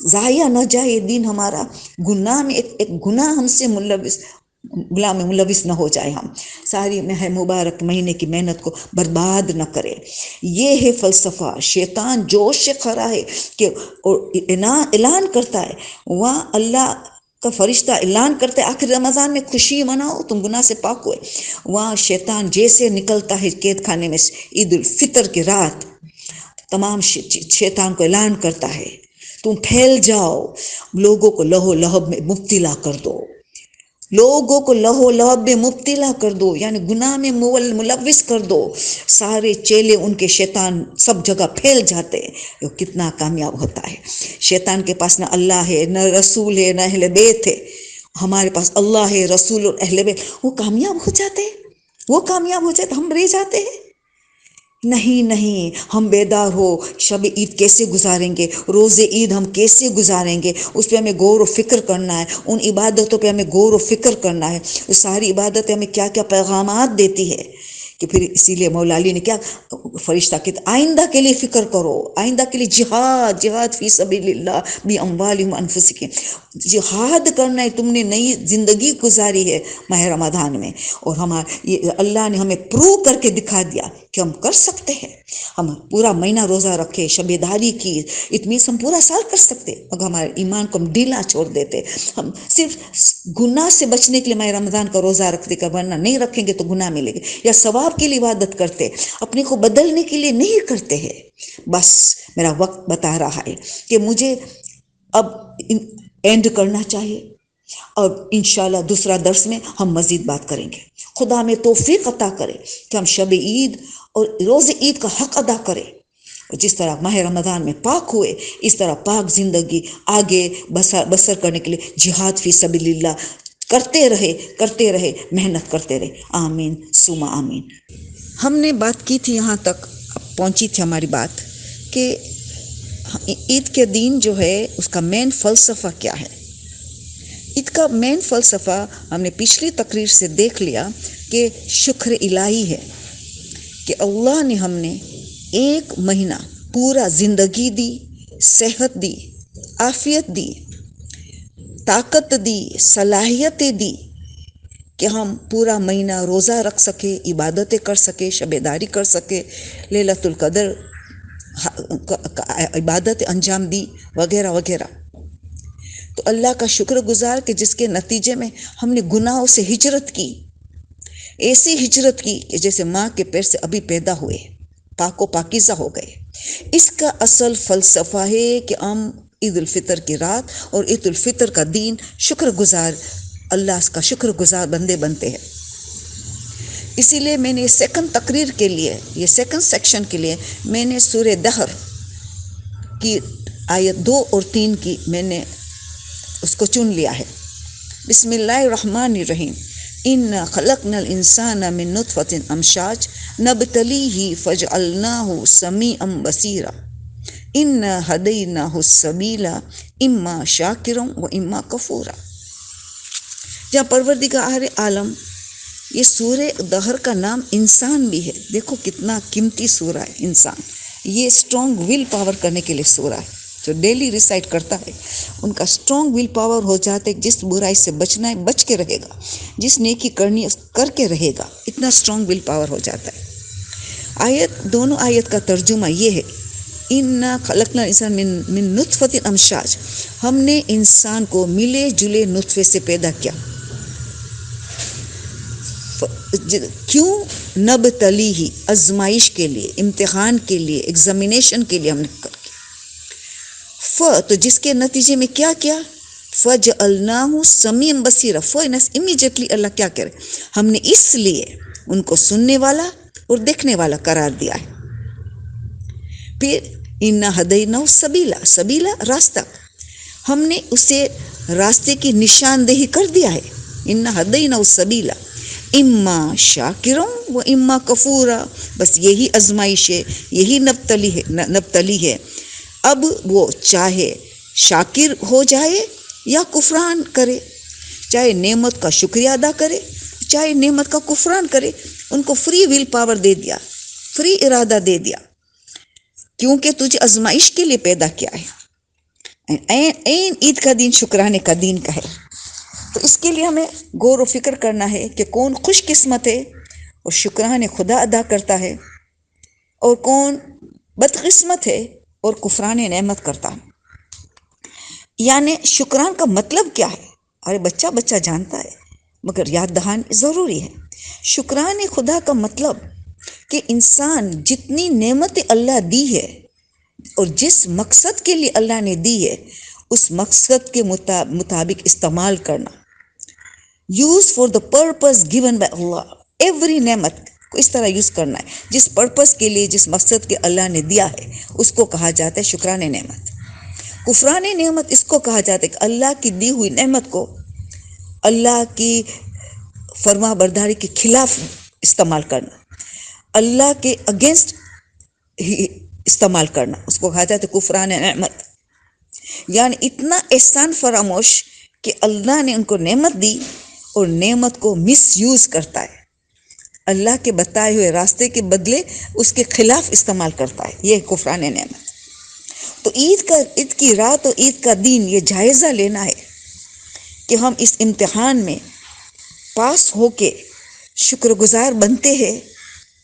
ضائع نہ جائے یہ دین ہمارا، گناہ میں ایک گناہ ہم سے ملوث نہ ہو جائے، ہم ساری مبارک مہینے کی محنت کو برباد نہ کرے۔ یہ ہے فلسفہ۔ شیطان جوش سے کھڑا ہے کہ اعلان کرتا ہے، وہاں اللہ کا فرشتہ اعلان کرتا ہے آخر رمضان میں خوشی مناؤ، تم گناہ سے پاک ہوئے، وہاں شیطان جیسے نکلتا ہے قید خانے میں عید الفطر کی رات، تمام شیطان کو اعلان کرتا ہے تم پھیل جاؤ، لوگوں کو لہو لہب میں مبتلا کر دو، لوگوں کو لہو لہب میں مبتلا کر دو، یعنی گناہ میں ملوث کر دو۔ سارے چیلے ان کے شیطان سب جگہ پھیل جاتے ہیں، وہ کتنا کامیاب ہوتا ہے۔ شیطان کے پاس نہ اللہ ہے، نہ رسول ہے، نہ اہل بیت ہے، ہمارے پاس اللہ ہے، رسول اور اہل بیت، وہ کامیاب ہو جاتے ہیں، وہ کامیاب ہو جاتے، ہم رہ جاتے ہیں۔ نہیں، ہم بیدار ہو، شب عید کیسے گزاریں گے، روز عید ہم کیسے گزاریں گے، اس پہ ہمیں غور و فکر کرنا ہے، ان عبادتوں پہ ہمیں غور و فکر کرنا ہے، وہ ساری عبادتیں ہمیں کیا کیا پیغامات دیتی ہے، کہ پھر اسی لیے مولا علی نے کیا فرشتہ کہ آئندہ کے لیے فکر کرو، آئندہ کے لیے جہاد فی سبیل اللہ باموالہم وانفسہم، جہاد کرنا ہے، تم نے نئی زندگی گزاری ہے ماہ رمضان میں، اور اللہ نے ہمیں پروو کر کے دکھا دیا کہ ہم کر سکتے ہیں، ہم پورا مہینہ روزہ رکھے، شب داری کی، اتنی ہم پورا سال کر سکتے، اگر ہمارے ایمان کو ہم ڈھیلا چھوڑ دیتے، ہم صرف گناہ سے بچنے کے لیے ماہ رمضان کا روزہ رکھتے، ورنہ نہیں رکھیں گے تو گناہ ملے گے، یا ثواب کے لیے عبادت کرتے، اپنے کو بدلنے کے لیے نہیں کرتے ہیں۔ بس میرا وقت بتا رہا ہے کہ مجھے اب اینڈ کرنا چاہیے، اور انشاءاللہ دوسرا درس میں ہم مزید بات کریں گے۔ خدا ہمیں توفیق عطا کرے کہ ہم شب عید اور روز عید کا حق ادا کریں، جس طرح ماہ رمضان میں پاک ہوئے، اس طرح پاک زندگی آگے بسر کرنے کے لیے جہاد فی سبیل اللہ کرتے رہے، محنت کرتے رہے۔ آمین ثم آمین۔ ہم نے بات کی تھی، یہاں تک پہنچی تھی ہماری بات کہ عید کے دن جو ہے اس کا مین فلسفہ کیا ہے۔ عید کا مین فلسفہ ہم نے پچھلی تقریر سے دیکھ لیا کہ شکر الہی ہے کہ اللہ نے ہم نے ایک مہینہ پورا زندگی دی، صحت دی، عافیت دی، طاقت دی، صلاحیتیں دی کہ ہم پورا مہینہ روزہ رکھ سکے، عبادتیں کر سکے، شب داری کر سکے، لیلۃ القدر عبادت انجام دی، وغیرہ وغیرہ۔ تو اللہ کا شکر گزار کہ جس کے نتیجے میں ہم نے گناہوں سے ہجرت کی، ایسی ہجرت کی کہ جیسے ماں کے پیر سے ابھی پیدا ہوئے، پاک و پاکیزہ ہو گئے۔ اس کا اصل فلسفہ ہے کہ ہم عید الفطر کی رات اور عید الفطر کا دن شکر گزار، اللہ کا شکر گزار بندے بنتے ہیں۔ اسی لیے میں نے سیکنڈ تقریر کے لیے، یہ سیکنڈ سیکشن کے لیے میں نے سورہ دہر کی آیت 2 اور 3 کی میں نے اس کو چن لیا ہے۔ بسم اللہ الرحمن الرحیم، اِنَّا خَلَقْنَا الْإِنسَانَ مِن نُطْفَةٍ أَمْشَاجٍ نَبْتَلِيهِ فَجَعَلْنَاهُ سَمِيعًا بَصِيرًا إِنَّا هَدَيْنَاهُ السَّبِيلَ إِمَّا شَاكِرًا وَإِمَّا كَفُورًا۔ جہاں پروردگار عالم، یہ سورہ دہر کا نام انسان بھی ہے۔ دیکھو کتنا قیمتی سورہ ہے انسان، یہ اسٹرانگ ول پاور کرنے کے لیے سورہ ہے۔ جو ڈیلی ریسائٹ کرتا ہے ان کا اسٹرانگ ول پاور ہو جاتا ہے. جس برائی سے بچنا ہے بچ کے رہے گا, جس نیکی کرنی ہے کر کے رہے گا, اتنا اسٹرانگ ول پاور ہو جاتا ہے. دونوں آیت کا ترجمہ یہ ہے, انا خلقنا الانسان من نطفۃ امشاج, ہم نے انسان کو ملے جلے نطفے سے پیدا کیا. کیوں؟ نبتلیہ, آزمائش کے لیے, امتحان کے لیے, ایگزامینیشن کے لیے ہم نے کیا. تو جس کے نتیجے میں کیا کیا؟ فجعلناہ سمیعا بصیرا. امیجیٹلی اللہ کیا کرے, ہم نے اس لیے ان کو سننے والا اور دیکھنے والا قرار دیا ہے. پھر انا ہدیناہ سبیلا راستہ, ہم نے اسے راستے کی نشاندہی کر دیا ہے. انا ہدیناہ سبیلا اما شاکرا و اما کفورا. بس یہی آزمائش ہے, یہی نبتلی ہے. اب وہ چاہے شاکر ہو جائے یا کفران کرے, چاہے نعمت کا شکریہ ادا کرے چاہے نعمت کا کفران کرے. ان کو فری ول پاور دے دیا, فری ارادہ دے دیا, کیونکہ تجھے آزمائش کے لیے پیدا کیا ہے. این عید کا دن شکرانے کا دن کا ہے. تو اس کے لیے ہمیں غور و فکر کرنا ہے کہ کون خوش قسمت ہے اور شکرانے خدا ادا کرتا ہے, اور کون بدقسمت ہے اور کفران نعمت کرتا ہے. یعنی شکران کا مطلب کیا ہے؟ ارے بچہ جانتا ہے, مگر یاد دہانی ضروری ہے. شکران خدا کا مطلب کہ انسان جتنی نعمت اللہ دی ہے اور جس مقصد کے لیے اللہ نے دی ہے اس مقصد کے مطابق استعمال کرنا. Use for the purpose given by Allah. Every نعمت کو اس طرح یوز کرنا ہے جس پرپز کے لیے, جس مقصد کے اللہ نے دیا ہے, اس کو کہا جاتا ہے شکران نعمت. کفران نعمت اس کو کہا جاتا ہے کہ اللہ کی دی ہوئی نعمت کو اللہ کی فرما برداری کے خلاف استعمال کرنا, اللہ کے اگینسٹ استعمال کرنا, اس کو کہا جاتا ہے کفران نعمت. یعنی اتنا احسان فراموش کہ اللہ نے ان کو نعمت دی اور نعمت کو مس یوز کرتا ہے, اللہ کے بتائے ہوئے راستے کے بدلے اس کے خلاف استعمال کرتا ہے. یہ کفران نعمت. تو عید کی رات اور عید کا دن یہ جائزہ لینا ہے کہ ہم اس امتحان میں پاس ہو کے شکر گزار بنتے ہیں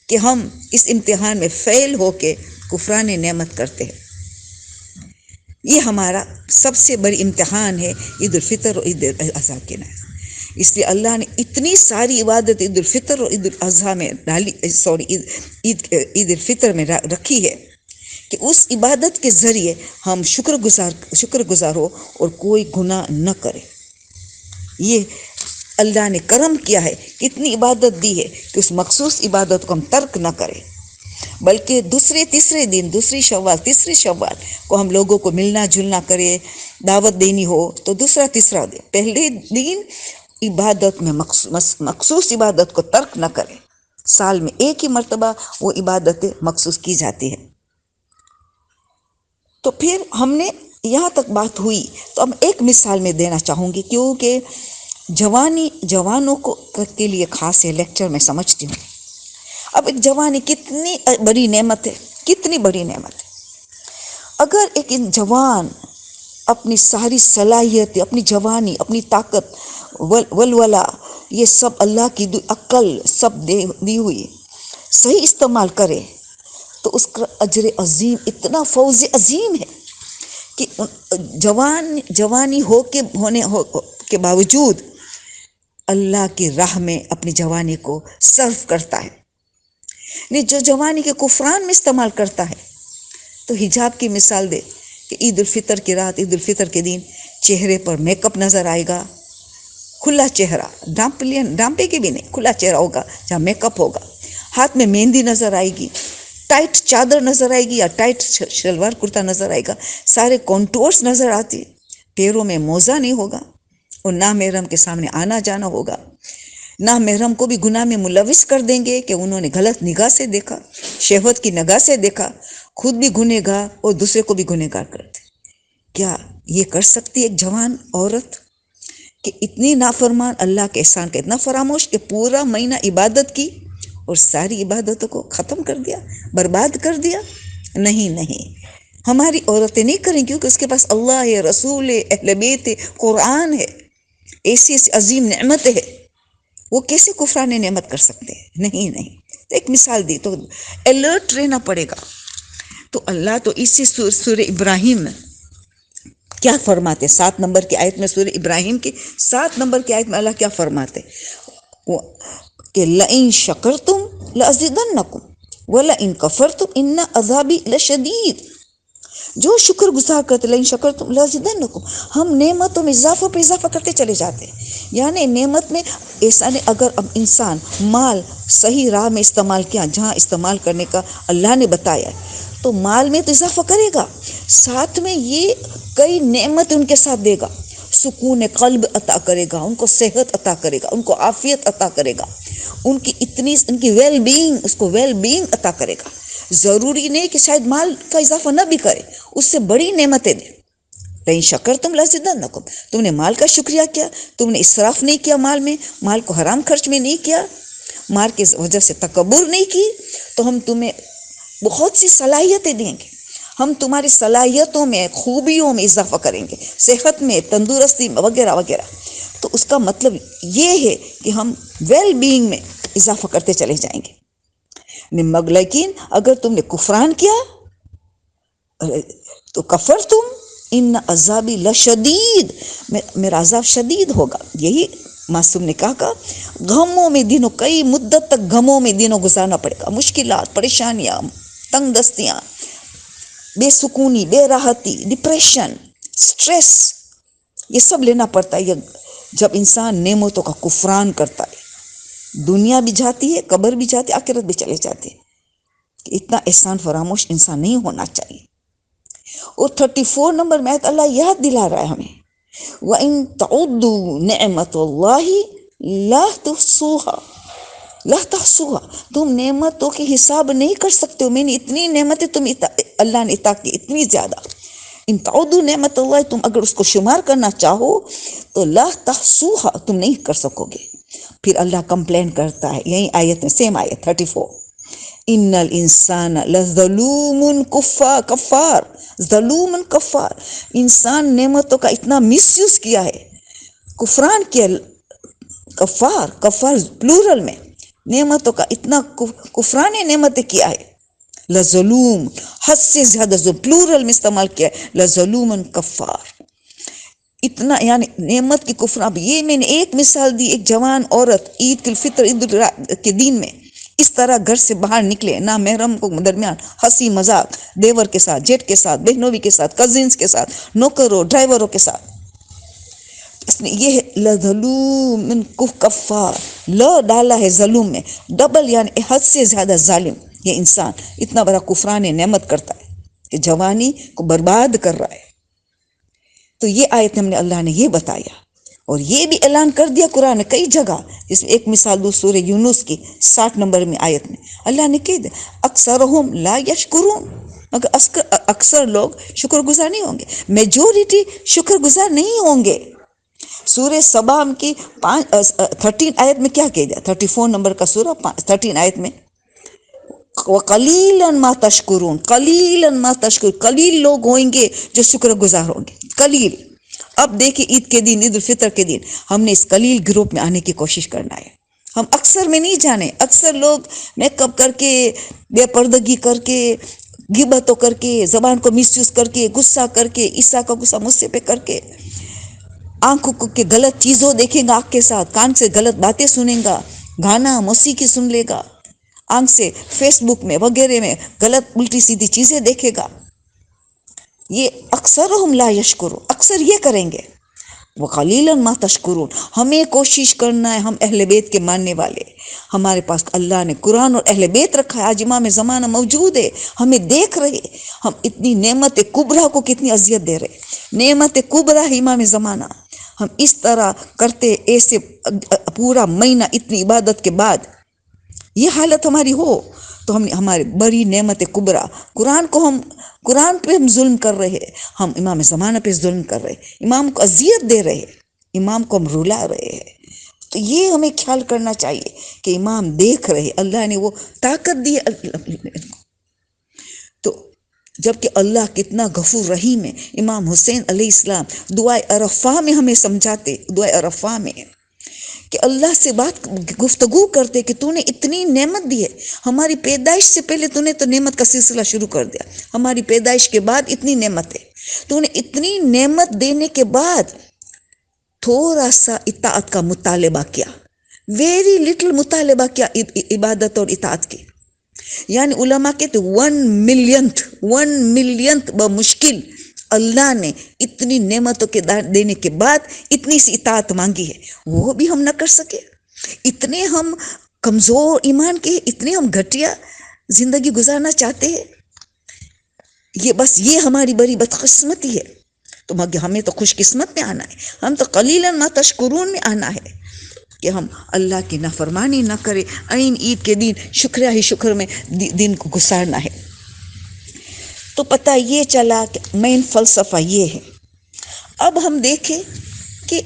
کہ ہم اس امتحان میں فیل ہو کے کفران نعمت کرتے ہیں. یہ ہمارا سب سے بڑی امتحان ہے عید الفطر اور عید الاضحیٰ کے نام. اس لیے اللہ نے اتنی ساری عبادت عید الفطر اور عید الاضحیٰ میں ڈالی, عید الفطر میں رکھی ہے کہ اس عبادت کے ذریعے ہم شکر گزار ہو اور کوئی گناہ نہ کرے. یہ اللہ نے کرم کیا ہے, اتنی عبادت دی ہے کہ اس مخصوص عبادت کو ہم ترک نہ کریں, بلکہ تیسرے دن تیسری شوال کو ہم لوگوں کو ملنا جلنا کرے, دعوت دینی ہو تو تیسرا دن, پہلے دن عبادت میں مخصوص عبادت کو ترک نہ کرے. سال میں ایک ہی مرتبہ وہ عبادت مخصوص کی جاتی ہے. تو پھر ہم نے یہاں تک بات ہوئی تو اب ایک مثال میں دینا چاہوں گی, کیونکہ جوانوں کو کے لیے خاص ہے لیکچر میں سمجھتی ہوں. اب ایک جوانی کتنی بڑی نعمت ہے, کتنی بڑی نعمت ہے. اگر ایک جوان اپنی ساری صلاحیت, اپنی جوانی, اپنی طاقت, ولولہ, یہ سب اللہ کی عقل سب دی ہوئی صحیح استعمال کرے تو اس کا اجر عظیم, اتنا فوز عظیم ہے کہ جوانی ہونے کے باوجود اللہ کی راہ میں اپنی جوانی کو صرف کرتا ہے. نہیں, جو جوانی کے کفران میں استعمال کرتا ہے تو حجاب کی مثال دے کہ عید الفطر کی رات, عید الفطر کے دن چہرے پر میک اپ نظر آئے گا, کھلا چہرہ, ڈانپے کے بھی نہیں, کھلا چہرہ ہوگا جہاں میک اپ ہوگا, ہاتھ میں مہندی نظر آئے گی, ٹائٹ چادر نظر آئے گی یا ٹائٹ شلوار کرتا نظر آئے گا, سارے کانٹورز نظر آتے, پیروں میں موزہ نہیں ہوگا, اور نامحرم کے سامنے آنا جانا ہوگا. نامحرم کو بھی گناہ میں ملوث کر دیں گے کہ انہوں نے غلط نگاہ سے دیکھا, شہوت کی نگاہ سے دیکھا, خود بھی گنہگار اور دوسرے کو بھی گنہگار کرتے. کیا یہ کر سکتی ایک جوان عورت کہ اتنی نافرمان, اللہ کے احسان کا اتنا فراموش کہ پورا مہینہ عبادت کی اور ساری عبادتوں کو ختم کر دیا, برباد کر دیا؟ نہیں, ہماری عورتیں نہیں کریں کیونکہ اس کے پاس اللہ ہے، رسول ہے، اہل بیت ہے، قرآن ہے، ایسی ایسی عظیم نعمت ہے، وہ کیسے کفران نعمت کر سکتے ہیں؟ نہیں نہیں. ایک مثال دی تو الرٹ رہنا پڑے گا. تو اللہ تو اسی سورہ ابراہیم میں کیا فرماتے، 7 نمبر کی آیت میں، سورہ ابراہیم کی 7 نمبر کی آیت میں اللہ کیا فرماتے کہ لَإِن شَكَرْتُمْ لَأَزِيدَنَّكُمْ وَلَإِن كَفَرْتُمْ إِنَّ عَذَابِي لَشَدِيدٌ. جو شکر گزار کرتے، لَإِن شَكَرْتُمْ لَأَزِيدَنَّكُمْ، ہم نعمتوں میں اضافہ پہ اضافہ کرتے چلے جاتے ہیں. یعنی نعمت میں ایسا نہیں، اگر اب انسان مال صحیح راہ میں استعمال کیا، جہاں استعمال کرنے کا اللہ نے بتایا، تو مال میں تو اضافہ کرے گا، ساتھ میں یہ کئی نعمت ان کے ساتھ دے گا. سکون قلب عطا کرے گا، ان کو صحت عطا کرے گا، ان کو عافیت عطا کرے گا، ان کی ویل بینگ، اس کو ویل بینگ عطا کرے گا. ضروری نہیں کہ شاید مال کا اضافہ نہ بھی کرے، اس سے بڑی نعمتیں دے. لئن شکرتم لازیدنکم، تم نے مال کا شکریہ کیا، تم نے اسراف نہیں کیا مال میں، مال کو حرام خرچ میں نہیں کیا، مال کی وجہ سے تکبر نہیں کی، تو ہم تمہیں بہت سی صلاحیتیں دیں گے. ہم تمہاری صلاحیتوں میں، خوبیوں میں اضافہ کریں گے، صحت میں، تندرستی میں، وغیرہ وغیرہ. تو اس کا مطلب یہ ہے کہ ہم ویل بینگ میں اضافہ کرتے چلے جائیں گے. لیکن اگر تم نے کفران کیا تو کفر تم ان عذابی لشدید، میرا عذاب شدید ہوگا. یہی معصوم نے کہا غموں میں دنوں، کئی مدت تک غموں میں دنوں گزارنا پڑے گا، مشکلات، پریشانیاں، تنگ دستیاں، بے سکونی، بے راحتی، ڈپریشن، سٹریس، یہ سب لینا پڑتا ہے جب انسان نعمتوں کا کفران کرتا ہے. دنیا بھی جاتی ہے، قبر بھی جاتی ہے، آخرت بھی چلے جاتے ہیں. اتنا احسان فراموش انسان نہیں ہونا چاہیے. اور 34 نمبر میں اللہ یاد دلا رہا ہے ہمیں، وَإِن تَعُدُّوا نِعْمَةَ اللَّهِ لَا تُحْصُوهَا، لا تحصوها، تم نعمتوں کی حساب نہیں کر سکتے ہو. میں نے اتنی نعمتیں اللہ نے عطا کی، اتنی زیادہ. ان تعدوا نعمت اللہ، تم اگر اس کو شمار کرنا چاہو تو لا تحصوها، تم نہیں کر سکو گے. پھر اللہ کمپلین کرتا ہے، یہی آیت میں، سیم آیت 34، ان الانسان لظلوم کفار، ظلوم کفار، انسان نعمتوں کا اتنا مس یوز کیا ہے، کفران کیا. کفار، کفار پلورل میں، نعمتوں کا اتنا کفران نعمتیں کیا ہے. لظلوم، حد سے زیادہ، جو پلورل میں استعمال کیا ہے، لظلوم کفار، اتنا یعنی نعمت کی کفر. اب یہ میں نے ایک مثال دی، ایک جوان عورت عید الفطر، عید کے دن میں اس طرح گھر سے باہر نکلے، نہ محرم کو درمیان، ہنسی مذاق، دیور کے ساتھ، جیٹ کے ساتھ، بہنوئی کے ساتھ، کزنس کے ساتھ، نوکروں، ڈرائیوروں کے ساتھ. اس نے یہ لظلوم کفار، ل ڈالا ہے ظلم میں، ڈبل یعنی حد سے زیادہ ظالم. یہ انسان اتنا بڑا کفران نعمت کرتا ہے کہ جوانی کو برباد کر رہا ہے. تو یہ آیت ہم نے اللہ نے یہ بتایا، اور یہ بھی اعلان کر دیا قرآن نے کئی جگہ. جس میں ایک مثال دو، سورہ یونس کی 60 نمبر میں آیت میں اللہ نے کہہ دیا اکثرہم لا یشکرون، مگر اکثر لوگ شکر گزار نہیں ہوں گے، میجورٹی شکر گزار نہیں ہوں گے. سورہ سبا کی 13 آیت میں کیا کہہ دیا، 34 نمبر کا سورہ 13 آیت میں وَقَلِيلًا مَا تَشْكُرُونَ، قَلِيلًا مَا تَشْكُرُونَ، قلیل لوگ ہوئیں گے جو شکر گزار ہوں گے، قلیل. اب دیکھیں عید کے دن، عید الفطر کے دن ہم نے اس قلیل گروپ میں آنے کی کوشش کرنا ہے. ہم اکثر میں نہیں جانے. اکثر لوگ میک اپ کر کے، بے پردگی کر کے، غیبتوں کر کے، زبان کو مس یوز کر کے، غصہ کر کے، عیسیٰ کا غصہ مجھ سے پہ کر کے، آنکھوں کے غلط چیزوں دیکھیں گا آنکھ کے ساتھ، کان سے غلط باتیں سنیں گا، گانا موسیقی سن لے گا، آنکھ سے فیس بک میں وغیرہ میں غلط الٹی سیدھی چیزیں دیکھے گا. یہ اکثرہم لا یشکرون، اکثر یہ کریں گے. وَقَلِيلًا مَا تَشْكُرُونَ، ہمیں کوشش کرنا ہے، ہم اہل بیت کے ماننے والے، ہمارے پاس اللہ نے قرآن اور اہل بیت رکھا ہے. آج امام زمانہ موجود ہے، ہمیں دیکھ رہے، ہم اتنی نعمت کبریٰ کو کتنی اذیت دے رہے. نعمت کبریٰ ہے امام زمانہ، ہم اس طرح کرتے ایسے پورا مہینہ اتنی عبادت کے بعد یہ حالت ہماری ہو تو ہم ہماری بڑی نعمت کبریٰ، قرآن پہ ہم ظلم کر رہے، ہم امام زمانہ پہ ظلم کر رہے، امام کو اذیت دے رہے، امام کو ہم رلا رہے ہیں. تو یہ ہمیں خیال کرنا چاہیے کہ امام دیکھ رہے، اللہ نے وہ طاقت دی. تو جبکہ اللہ کتنا غفور رحیم ہے. امام حسین علیہ السلام دعائے عرفہ میں ہمیں سمجھاتے، دعائے عرفہ میں کہ اللہ سے بات گفتگو کرتے کہ تو نے اتنی نعمت دی ہے، ہماری پیدائش سے پہلے تو نے تو نعمت کا سلسلہ شروع کر دیا، ہماری پیدائش کے بعد اتنی نعمت ہے، تو نے اتنی نعمت دینے کے بعد تھوڑا سا اطاعت کا مطالبہ کیا، ویری لٹل مطالبہ کیا عبادت اور اطاعت کی. یعنی علماء کہتے 1 ملینتھ بمشکل اللہ نے اتنی نعمتوں کے دینے کے بعد اتنی سی اطاعت مانگی ہے، وہ بھی ہم نہ کر سکے. اتنے ہم کمزور ایمان کے، اتنے ہم گھٹیا زندگی گزارنا چاہتے ہیں. یہ ہماری بڑی بدقسمتی ہے. تو ہمیں تو خوش قسمت میں آنا ہے، ہم تو قلیلاً ما تشکرون میں آنا ہے کہ ہم اللہ کی نافرمانی نہ کرے، عین عید کے دن شکریہ ہی شکر میں دن کو گزارنا ہے. تو پتہ یہ چلا کہ مین فلسفہ یہ ہے. اب ہم دیکھیں کہ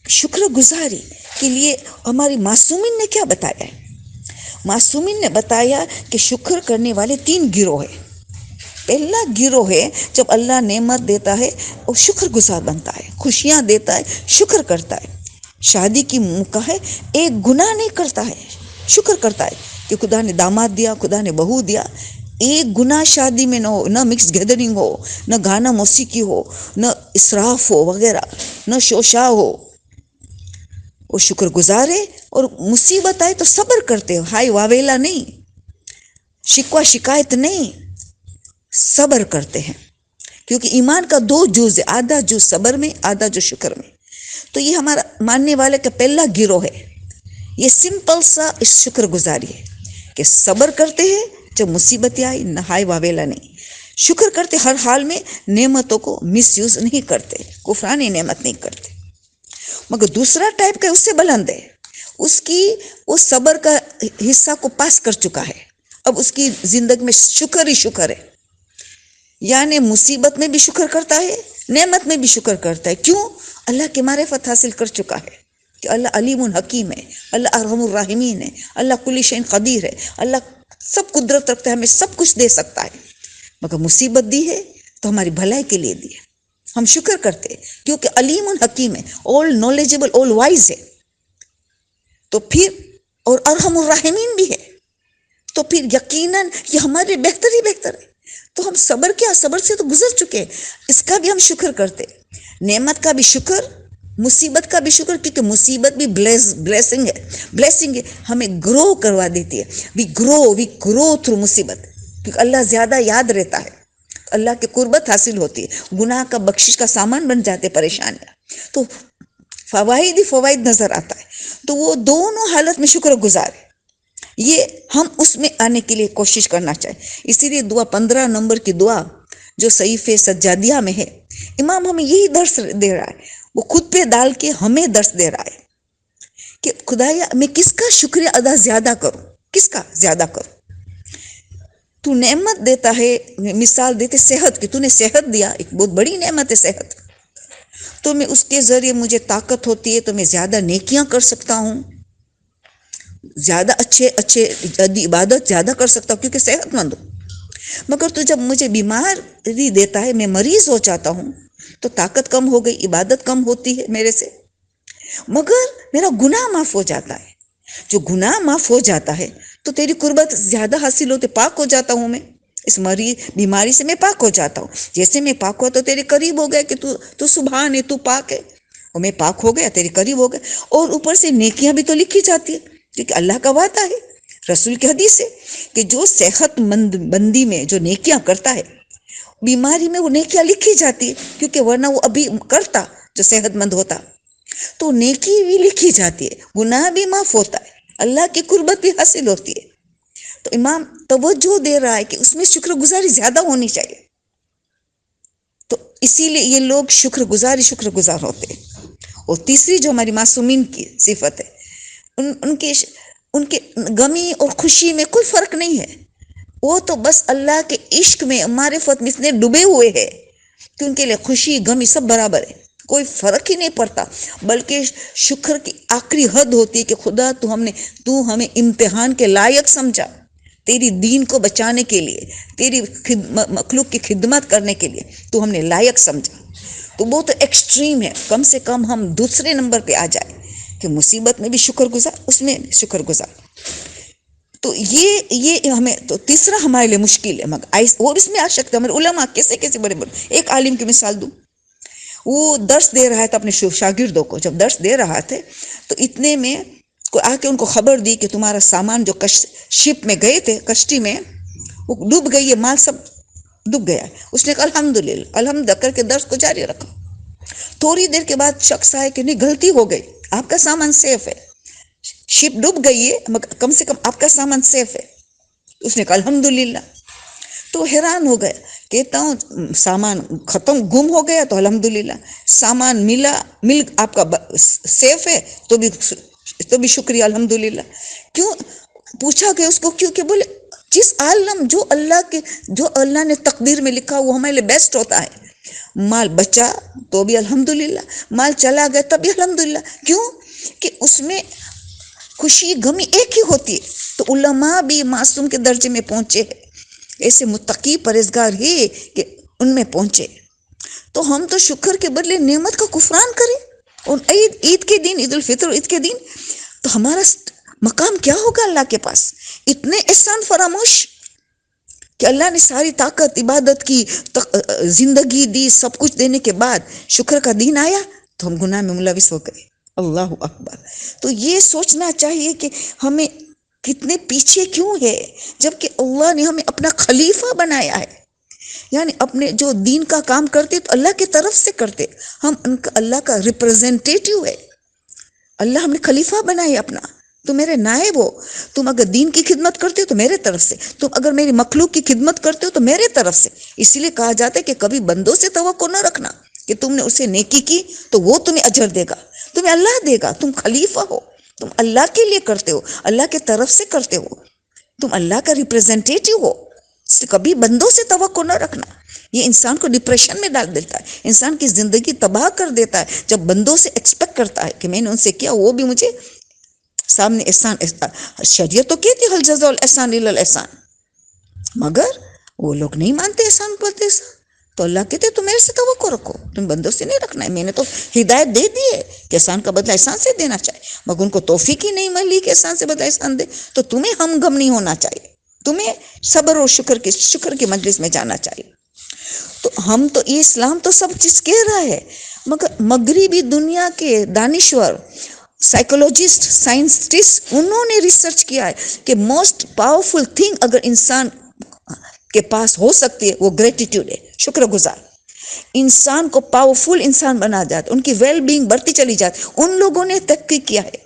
شکر گزاری کے لیے ہماری معصومین نے کیا بتایا ہے. معصومین نے بتایا کہ شکر کرنے والے 3 گروہ ہیں. پہلا گروہ ہے جب اللہ نعمت دیتا ہے وہ شکر گزار بنتا ہے، خوشیاں دیتا ہے شکر کرتا ہے. شادی کی موقع ہے، ایک گناہ نہیں کرتا ہے، شکر کرتا ہے کہ خدا نے داماد دیا، خدا نے بہو دیا. ایک گناہ شادی میں نہ ہو، نہ مکس گیدرنگ ہو، نہ گانا موسیقی ہو، نہ اسراف ہو وغیرہ، نہ شوشا ہو. وہ شکر گزارے اور مصیبت آئے تو صبر کرتے ہو، ہائی واویلا نہیں، شکوہ شکایت نہیں، صبر کرتے ہیں. کیونکہ ایمان کا 2 جز ہے، آدھا جز صبر میں، آدھا جز شکر میں. تو یہ ہمارا ماننے والے کا پہلا گروہ ہے. یہ سمپل سا شکر گزاری ہے کہ صبر کرتے ہیں جب مصیبتیں آئی، نہ ہائی واویلا نہیں، شکر کرتے ہر حال میں، نعمتوں کو مس یوز نہیں کرتے، کفرانی نعمت نہیں کرتے. مگر دوسرا ٹائپ کا اس سے بلند ہے، اس کی وہ صبر کا حصہ کو پاس کر چکا ہے، اب اس کی زندگی میں شکر ہی شکر ہے. یعنی مصیبت میں بھی شکر کرتا ہے، نعمت میں بھی شکر کرتا ہے. کیوں؟ اللہ کی معرفت حاصل کر چکا ہے کہ اللہ علیم حکیم ہے، اللہ ارحم الراحمین ہے، اللہ کل شیء قدیر ہے، اللہ سب قدرت رکھتا ہے، ہمیں سب کچھ دے سکتا ہے. مگر مصیبت دی ہے تو ہماری بھلائی کے لیے دی ہے، ہم شکر کرتے کیونکہ علیم حکیم ہے، آل نالجبل، آل وائز ہے. تو پھر اور ارحم الراحمین بھی ہے، تو پھر یقیناً یہ ہمارے بہتر ہی بہتر ہے. تو ہم صبر کیا، صبر سے تو گزر چکے، اس کا بھی ہم شکر کرتے، نعمت کا بھی شکر، مصیبت کا بھی شکر، کیونکہ مصیبت بھی بلیسنگ ہے، ہمیں گرو کروا دیتی ہے. وی گرو تھرو مصیبت، کیونکہ اللہ زیادہ یاد رہتا ہے، اللہ کی قربت حاصل ہوتی ہے، گناہ کا بخشش کا سامان بن جاتے پریشانیاں. تو فوائد ہی فوائد نظر آتا ہے. تو وہ دونوں حالت میں شکر گزار ہے، یہ ہم اس میں آنے کے لیے کوشش کرنا چاہیے. اسی لیے 15 نمبر کی دعا جو صحیفہ سجادیہ میں ہے، امام ہمیں یہی درس دے رہا ہے، وہ خود پہ ڈال کے ہمیں درس دے رہا ہے کہ خدایا میں کس کا شکریہ ادا زیادہ کروں، کس کا زیادہ کروں. تو نعمت دیتا ہے، مثال دیتے صحت کی، تو نے صحت دیا، ایک بہت بڑی نعمت ہے صحت. تو میں اس کے ذریعے مجھے طاقت ہوتی ہے تو میں زیادہ نیکیاں کر سکتا ہوں، زیادہ اچھے عبادت زیادہ کر سکتا ہوں کیونکہ صحت مند ہوں. مگر تو جب مجھے بیماری دیتا ہے، میں مریض ہو جاتا ہوں، تو طاقت کم ہو گئی، عبادت کم ہوتی ہے میرے سے، مگر میرا گناہ معاف ہو جاتا ہے. جو گناہ معاف ہو جاتا ہے تو تیری قربت زیادہ حاصل ہوتی، پاک ہو جاتا ہوں میں، اس بیماری سے میں پاک ہو جاتا ہوں. جیسے میں پاک ہوا تو تیرے قریب ہو گیا کہ تو سبحان ہے، تو پاک ہے، اور میں پاک ہو گیا، تیرے قریب ہو گیا. اور اوپر سے نیکیاں بھی تو لکھی جاتی ہے، کیونکہ اللہ کا وعدہ ہے، رسول کی حدیث ہے کہ جو صحت مند بندی میں جو نیکیاں کرتا ہے، بیماری میں وہ نیکیاں لکھی جاتی ہے، کیونکہ ورنہ وہ ابھی کرتا جو صحت مند ہوتا. تو نیکی بھی لکھی جاتی ہے، گناہ بھی معاف ہوتا ہے، اللہ کی قربت بھی حاصل ہوتی ہے. تو امام توجہ دے رہا ہے کہ اس میں شکر گزاری زیادہ ہونی چاہیے. تو اسی لیے یہ لوگ شکر گزار ہوتے ہیں. اور تیسری جو ہماری معصومین کی صفت ہے، ان کے غمی اور خوشی میں کوئی فرق نہیں ہے. وہ تو بس اللہ کے عشق میں، معرفت میں اتنے ڈوبے ہوئے ہیں کہ ان کے لیے خوشی غمی سب برابر ہے، کوئی فرق ہی نہیں پڑتا. بلکہ شکر کی آخری حد ہوتی ہے کہ خدا تو ہمیں امتحان کے لائق سمجھا، تیری دین کو بچانے کے لیے، تیری مخلوق کی خدمت کرنے کے لیے تو ہم نے لائق سمجھا، تو وہ تو ایکسٹریم ہے. کم سے کم ہم دوسرے نمبر پہ آ جائے کہ مصیبت میں بھی شکر گزار، اس میں شکر گزار. تو یہ ہمیں تو تیسرا ہمارے لیے مشکل ہے. مگر اور اس میں آ سکتا ہے ہمارے علماء کیسے کیسے بڑے بڑے. ایک عالم کی مثال دوں، وہ درس دے رہا تھا اپنے شاگردوں کو. جب درس دے رہا تھے تو اتنے میں کوئی آ کے ان کو خبر دی کہ تمہارا سامان جو شپ میں گئے تھے، کشتی میں، وہ ڈوب گئی ہے، مال سب ڈوب گیا ہے. اس نے کہا الحمدللہ الحمد کر کے درس کو جاری رکھا. تھوڑی دیر کے بعد شخص آئے کہ نہیں، غلطی ہو گئی، آپ کا سامان سیف ہے، شپ ڈوب گئی ہے مگر کم سے کم آپ کا سامان سیف ہے. اس نے کہا الحمدللہ. تو حیران ہو گیا، کہتا ہوں سامان ختم گم ہو گیا تو الحمدللہ، سامان مل آپ کا سیف ہے تو بھی شکریہ الحمدللہ. کیوں پوچھا کہ اس کو کیوں؟ کہ بولے جس عالم جو اللہ نے تقدیر میں لکھا وہ ہمارے لیے بیسٹ ہوتا ہے. مال بچا تو بھی الحمدللہ، مال چلا گیا تب بھی الحمدللہ. کیوں؟ کہ اس میں خوشی غمی ایک ہی ہوتی ہے. تو علماء بھی معصوم کے درجے میں پہنچے، ایسے متقی پرہیزگار ہی کہ ان میں پہنچے. تو ہم تو شکر کے بدلے نعمت کا کفران کریں. اور عید کے دن، عید الفطر عید کے دن، تو ہمارا مقام کیا ہوگا اللہ کے پاس؟ اتنے احسان فراموش کہ اللہ نے ساری طاقت، عبادت کی، زندگی دی، سب کچھ دینے کے بعد شکر کا دن آیا تو ہم گناہ میں ملوث ہو گئے. اللہ اکبر. تو یہ سوچنا چاہیے کہ ہمیں کتنے پیچھے کیوں ہے، جبکہ اللہ نے ہمیں اپنا خلیفہ بنایا ہے. یعنی اپنے جو دین کا کام کرتے تو اللہ کی طرف سے کرتے، ہم اللہ کا ریپرزینٹیٹیو ہے. اللہ ہم نے خلیفہ بنایا اپنا. تم میرے نائب ہو، تم اگر دین کی خدمت کرتے ہو تو میرے طرف سے، تم اگر میری مخلوق کی خدمت کرتے ہو تو میرے طرف سے. اسی لیے کہا جاتا ہے کہ کبھی بندوں سے توقع نہ رکھنا کہ تم نے اسے نیکی کی تو وہ تمہیں اجر دے گا، تمہیں اللہ دے گا. تم خلیفہ ہو، تم اللہ کے لیے کرتے ہو، اللہ کے طرف سے کرتے ہو، تم اللہ کا ریپرزینٹیٹیو ہو. اس سے کبھی بندوں سے توقع نہ رکھنا. یہ انسان کو ڈپریشن میں ڈال دیتا ہے، انسان کی زندگی تباہ کر دیتا ہے جب بندوں سے ایکسپیکٹ کرتا ہے کہ میں نے ان سے کیا وہ بھی مجھے سامنے احسان. شریعت تو کہتی حل جزاء الاحسان الا الاحسان، مگر وہ لوگ نہیں مانتے احسان پر احسان. تو اللہ کہتے تم میرے سے توقع رکھو، تم بندوں سے نہیں رکھنا ہے. میں نے تو ہدایت دے دی ہے کہ احسان کا بدلہ احسان سے دینا چاہیے، مگر ان کو توفیق ہی نہیں ملی کہ احسان سے بدلہ احسان دے. تو تمہیں ہم غم نہیں ہونا چاہیے، تمہیں صبر اور شکر کی مجلس میں جانا چاہیے. تو ہم تو یہ اسلام تو سب چیز کہہ رہا ہے، مگر مغربی دنیا کے دانشور، سائیکولوجسٹ، سائنسٹسٹ، انہوں نے ریسرچ کیا ہے کہ موسٹ پاورفل تھنگ اگر انسان کے پاس ہو سکتی ہے وہ گریٹیٹیوڈ ہے، شکر گزار. انسان کو پاورفل انسان بنا جاتا، ان کی ویل بینگ بڑھتی چلی جاتی. ان لوگوں نے تحقیق کیا ہے،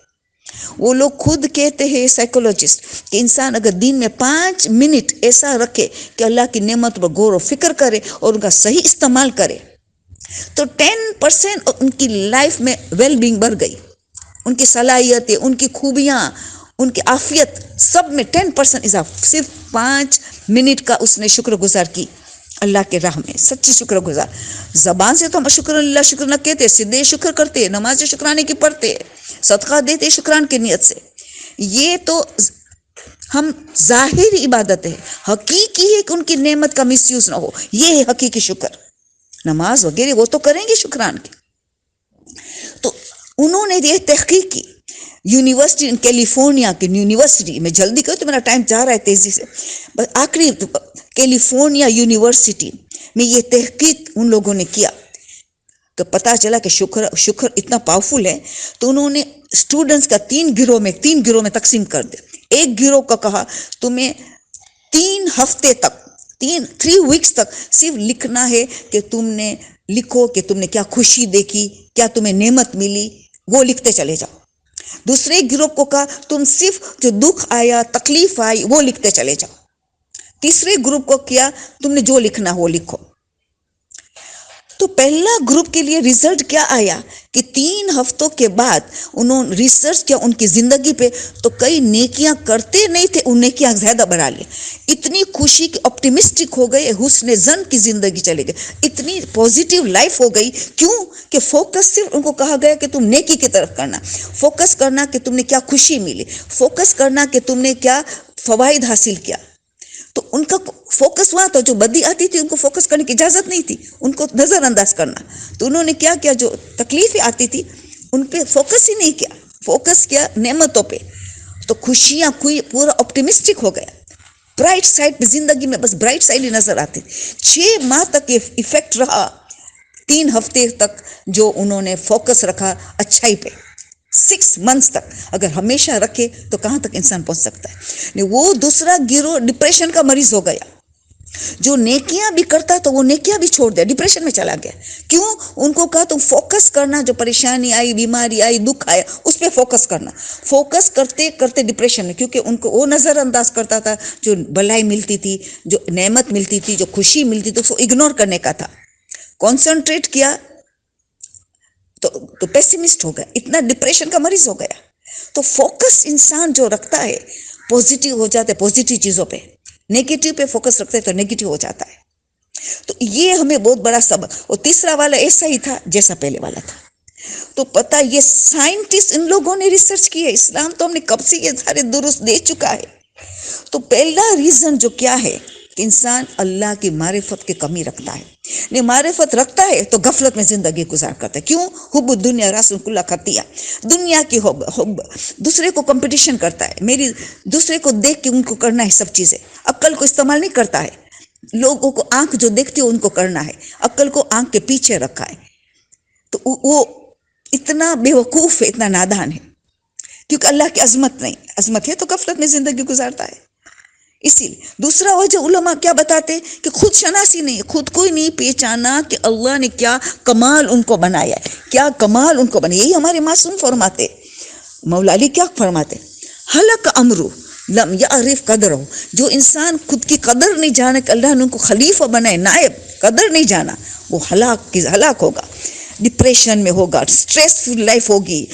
وہ لوگ خود کہتے ہیں سائیکولوجسٹ کہ انسان اگر دن میں 5 منٹ ایسا رکھے کہ اللہ کی نعمت پر غور و فکر کرے اور ان کا صحیح استعمال کرے تو 10% ان کی لائف میں ویل بینگ بڑھ گئی. ان کی صلاحیتیں، ان کی خوبیاں، ان کی عافیت سب میں 10% اضافہ. صرف 5 منٹ کا اس نے شکر گزار کی اللہ کے راہ میں، سچی شکر گزار. زبان سے تو ہم شکر اللہ شکر نہ کہتے، سیدھے شکر کرتے، نماز شکرانے کی پڑھتے، صدقہ دیتے شکران کی نیت سے. یہ تو ہم ظاہری عبادت ہے، حقیقی ہے کہ ان کی نعمت کا مس یوز نہ ہو. یہ ہے حقیقی شکر. نماز وغیرہ وہ تو کریں گے شکران کی. تو انہوں نے یہ تحقیق کی یونیورسٹی کیلیفورنیا کی یونیورسٹی میں. جلدی کرو تو میرا ٹائم جا رہا ہے تیزی سے. بس آخری کیلیفورنیا یونیورسٹی میں یہ تحقیق ان لوگوں نے کیا تو پتہ چلا کہ شکر اتنا پاورفل ہے. تو انہوں نے اسٹوڈنٹس کا 3 گروہ میں تقسیم کر دیا. ایک گروہ کا کہا تمہیں 3 ہفتے تک 3 ویکس تک صرف لکھنا ہے کہ تم نے لکھو کہ تم نے کیا خوشی دیکھی، کیا تمہیں نعمت ملی، وہ لکھتے چلے جاؤ. دوسرے گروہ کو کہا تم صرف جو دکھ آیا، تکلیف آئی وہ لکھتے چلے جاؤ. تیسرے گروپ کو کیا تم نے جو لکھنا وہ لکھو. تو پہلا گروپ کے لیے ریزلٹ کیا آیا کہ 3 ہفتوں کے بعد انہوں نے ریسرچ کیا ان کی زندگی پہ تو کئی نیکیاں کرتے نہیں تھے، ان نیکیاں زیادہ بڑھا لی. اتنی خوشی کہ آپٹیمسٹک ہو گئے، حسن ظن کی زندگی چلے گئے، اتنی پازیٹیو لائف ہو گئی. کیوں کہ فوکس صرف ان کو کہا گیا کہ تم نیکی کی طرف کرنا، فوکس کرنا کہ تم نے کیا خوشی ملی، فوکس کرنا کہ تم نے کیا فوائد حاصل کیا. ان کا فوکس وہاں تھا. جو بدی آتی تھی ان کو فوکس کرنے کی اجازت نہیں تھی, ان کو نظر انداز کرنا. تو انہوں نے کیا کیا, جو تکلیفیں آتی تھی ان پہ فوکس ہی نہیں کیا, فوکس کیا نعمتوں پہ. تو خوشیاں کوئی پورا آپٹیمسٹک ہو گیا, برائٹ سائڈ پہ زندگی میں بس برائٹ سائڈ ہی نظر آتی. 6 ماہ تک یہ ایفیکٹ رہا, 3 ہفتے تک جو انہوں نے فوکس رکھا اچھائی پہ, 6 months تک اگر ہمیشہ رکھے تو کہاں تک انسان پہنچ سکتا ہے. وہ دوسرا گروہ ڈپریشن کا مریض ہو گیا, جو نیکیاں بھی کرتا تو وہ نیکیاں بھی چھوڑ دیا, ڈپریشن میں چلا گیا. کیوں؟ ان کو کہا تم فوکس کرنا, جو پریشانی آئی, بیماری آئی, دکھ آیا, اس پہ فوکس کرنا. فوکس کرتے کرتے ڈپریشن میں, کیونکہ ان کو وہ نظر انداز کرتا تھا جو بلائی ملتی تھی, جو نعمت ملتی تھی, جو خوشی ملتی تھی, اس کو اگنور کرنے کا تھا. کنسنٹریٹ کیا تو پیسمسٹ ہو گیا, اتنا ڈپریشن کا مریض ہو گیا. تو فوکس انسان جو رکھتا ہے پازیٹیو ہو جاتا ہے, پازیٹیو چیزوں پہ. نیگیٹو پہ فوکس رکھتے ہیں تو نیگیٹو ہو جاتا ہے. تو یہ ہمیں بہت بڑا سبق. اور تیسرا والا ایسا ہی تھا جیسا پہلے والا تھا. تو پتہ یہ سائنٹسٹ ان لوگوں نے ریسرچ کی ہے. اسلام تو ہم نے کب سے یہ سارے درست دے چکا ہے. تو پہلا ریزن جو کیا ہے کہ انسان اللہ کی معرفت کی کمی رکھتا ہے. نہیں معرفت رکھتا ہے تو غفلت میں زندگی گزار کرتا ہے. کیوں؟ حب دنیا راس کلّا خطیہ, دنیا کی حب, دوسرے کو کمپٹیشن کرتا ہے. میری دوسرے کو دیکھ کے ان کو کرنا ہے سب چیزیں. عقل کو استعمال نہیں کرتا ہے. لوگوں کو آنکھ جو دیکھتی ہے ان کو کرنا ہے, عقل کو آنکھ کے پیچھے رکھا ہے. تو وہ اتنا بے وقوف ہے, اتنا نادان ہے, کیونکہ اللہ کی عظمت نہیں. عظمت ہے تو غفلت میں زندگی گزارتا ہے. اسی لیے دوسرا وجہ علماء کیا بتاتے کہ خود شناسی نہیں, خود کوئی نہیں پہچانا کہ اللہ نے کیا کمال ان کو بنایا ہے, کیا کمال ان کو بنایا. یہی ہمارے معصوم فرماتے, مولا علی کیا فرماتے, ہلک امرو لم یعرف قدرہ. جو انسان خود کی قدر نہیں جانا کہ اللہ نے ان کو خلیفہ بنائے, نائب, قدر نہیں جانا, وہ ہلاک ہوگا, ڈپریشن میں ہوگا, اسٹریس فل لائف ہوگی.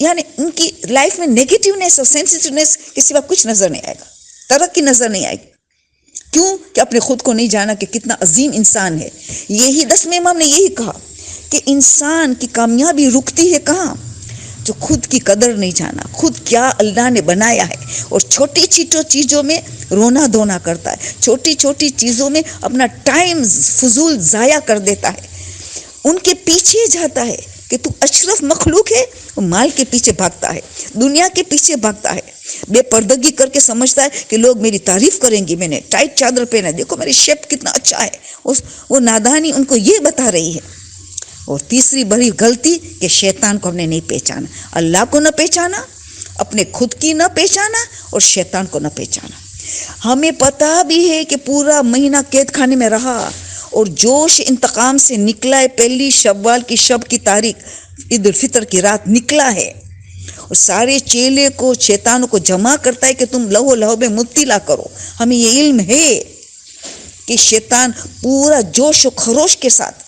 یعنی ان کی لائف میں نیگیٹیونیس اور سینسٹیونیس کے سوا کچھ نظر نہیں آئے گا, ترقی نظر نہیں آئے گی. کیوں؟ کہ اپنے خود کو نہیں جانا کہ کتنا عظیم انسان ہے. یہی 10ویں امام نے یہی کہا کہ انسان کی کامیابی رکتی ہے کہاں؟ جو خود کی قدر نہیں جانا, خود کیا اللہ نے بنایا ہے, اور چھوٹی چیزوں میں رونا دھونا کرتا ہے, چھوٹی چھوٹی چیزوں میں اپنا ٹائم فضول ضائع کر دیتا ہے, ان کے پیچھے جاتا ہے کہ تو اشرف مخلوق ہے. وہ مال کے پیچھے بھاگتا ہے, دنیا کے پیچھے بھاگتا ہے, بے پردگی کر کے سمجھتا ہے کہ لوگ میری تعریف کریں گے, میں نے ٹائٹ چادر پہنا, دیکھو میری شیپ کتنا اچھا ہے. وہ نادانی ان کو یہ بتا رہی ہے. اور تیسری بڑی غلطی کہ شیطان کو ہم نے نہیں پہچانا, اللہ کو نہ پہچانا, اپنے خود کی نہ پہچانا, اور شیطان کو نہ پہچانا. ہمیں پتہ بھی ہے کہ پورا مہینہ قید خانے میں رہا اور جوش انتقام سے نکلا ہے. پہلی شوال کی شب کی تاریخ عید الفطر کی رات نکلا ہے, اور سارے چیلے کو شیطانوں کو جمع کرتا ہے کہ تم لہو میں مبتلا کرو. ہمیں یہ علم ہے کہ شیطان پورا جوش و خروش کے ساتھ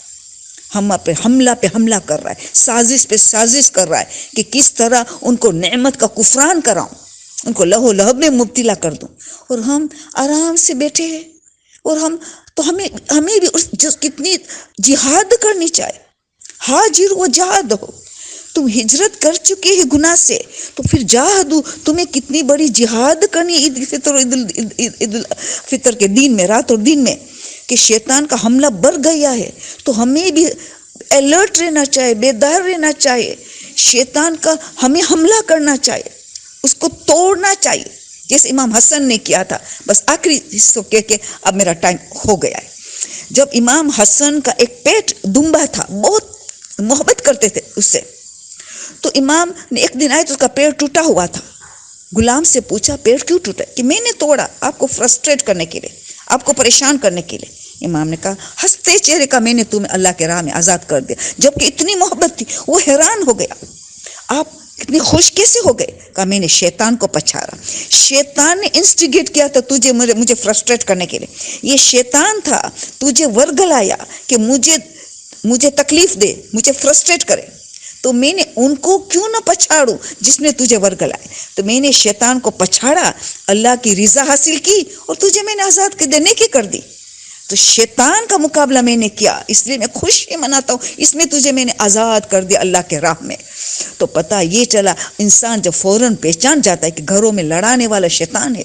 ہم پہ حملہ کر رہا ہے, سازش پہ سازش کر رہا ہے کہ کس طرح ان کو نعمت کا کفران کراؤں, ان کو لہو میں مبتلا کر دوں. اور ہم آرام سے بیٹھے ہیں, اور ہمیں بھی کتنی جہاد کرنی چاہیے. حاجر و جہاد ہو, تم ہجرت کر چکے ہیں گناہ سے, تو پھر جہادو, تمہیں کتنی بڑی جہاد کرنی ہے عید الفطر کے دن میں, رات اور دن میں, کہ شیطان کا حملہ بڑھ گیا ہے. تو ہمیں بھی الرٹ رہنا چاہیے, بیدار رہنا چاہیے. شیطان کا ہمیں حملہ کرنا چاہیے, اس کو توڑنا چاہیے, جیسے امام حسن نے کیا تھا. بس آخری حصہ کہہ کے اب میرا ٹائم ہو گیا ہے. جب امام حسن کا ایک پیٹ دمبا تھا, بہت محبت کرتے تھے اس سے, تو امام نے ایک دن آئے تو اس کا پیڑ ٹوٹا ہوا تھا. غلام سے پوچھا پیڑ کیوں ٹوٹا؟ کہ میں نے توڑا آپ کو فرسٹریٹ کرنے کے لیے, آپ کو پریشان کرنے کے لیے. امام نے کہا ہنستے چہرے کا میں نے تمہیں اللہ کے راہ میں آزاد کر دیا, جبکہ اتنی محبت تھی. وہ حیران ہو گیا, آپ اتنی خوش کیسے ہو گئے؟ کہا میں نے شیطان کو پچھاڑا, شیطان نے انسٹیگیٹ کیا تھا تجھے مجھے فرسٹریٹ کرنے کے لیے. یہ شیطان تھا تجھے ورگلایا کہ مجھے تکلیف دے, مجھے فرسٹریٹ کرے. تو میں نے ان کو کیوں نہ پچھاڑوں جس نے تجھے ورگلائے. تو میں نے شیطان کو پچھاڑا, اللہ کی رضا حاصل کی, اور تجھے میں نے آزاد دینے کی کر دی. تو شیطان کا مقابلہ میں نے کیا, اس لیے میں خوشی مناتا ہوں, اس میں تجھے میں نے آزاد کر دیا اللہ کے راہ میں. تو پتہ یہ چلا انسان جب فوراً پہچان جاتا ہے کہ گھروں میں لڑانے والا شیطان ہے,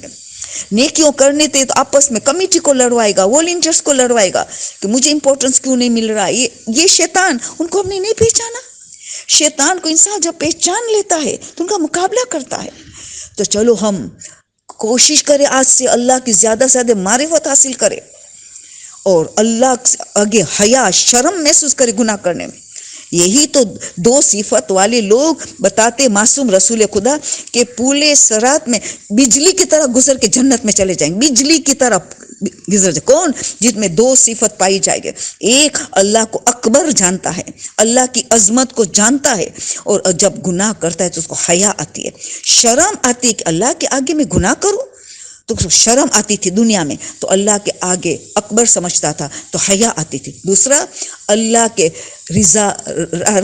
نیکیوں کرنے تھے تو آپس میں کمیٹی کو لڑوائے گا، والنٹیئرس کو لڑوائے گا کہ مجھے امپورٹنس کیوں نہیں مل رہا. یہ شیطان، ان کو ہم نے نہیں پہچانا. شیطان کو انسان جب پہچان لیتا ہے تو ان کا مقابلہ کرتا ہے. تو چلو ہم کوشش کریں آج سے اللہ کی زیادہ سے زیادہ معرفت حاصل کرے اور اللہ آگے حیا شرم محسوس کرے گناہ کرنے میں. یہی تو دو صفت والے لوگ بتاتے معصوم رسول خدا کہ پورے صراط میں بجلی کی طرح گزر کے جنت میں چلے جائیں گے. بجلی کی طرح گزر جائے. کون؟ جس میں دو صفت پائی جائے گی. ایک اللہ کو اکبر جانتا ہے، اللہ کی عظمت کو جانتا ہے، اور جب گناہ کرتا ہے تو اس کو حیا آتی ہے، شرم آتی ہے کہ اللہ کے آگے میں گناہ کروں. تو شرم آتی تھی دنیا میں تو اللہ کے آگے اکبر سمجھتا تھا تو حیا آتی تھی. دوسرا اللہ کے رضا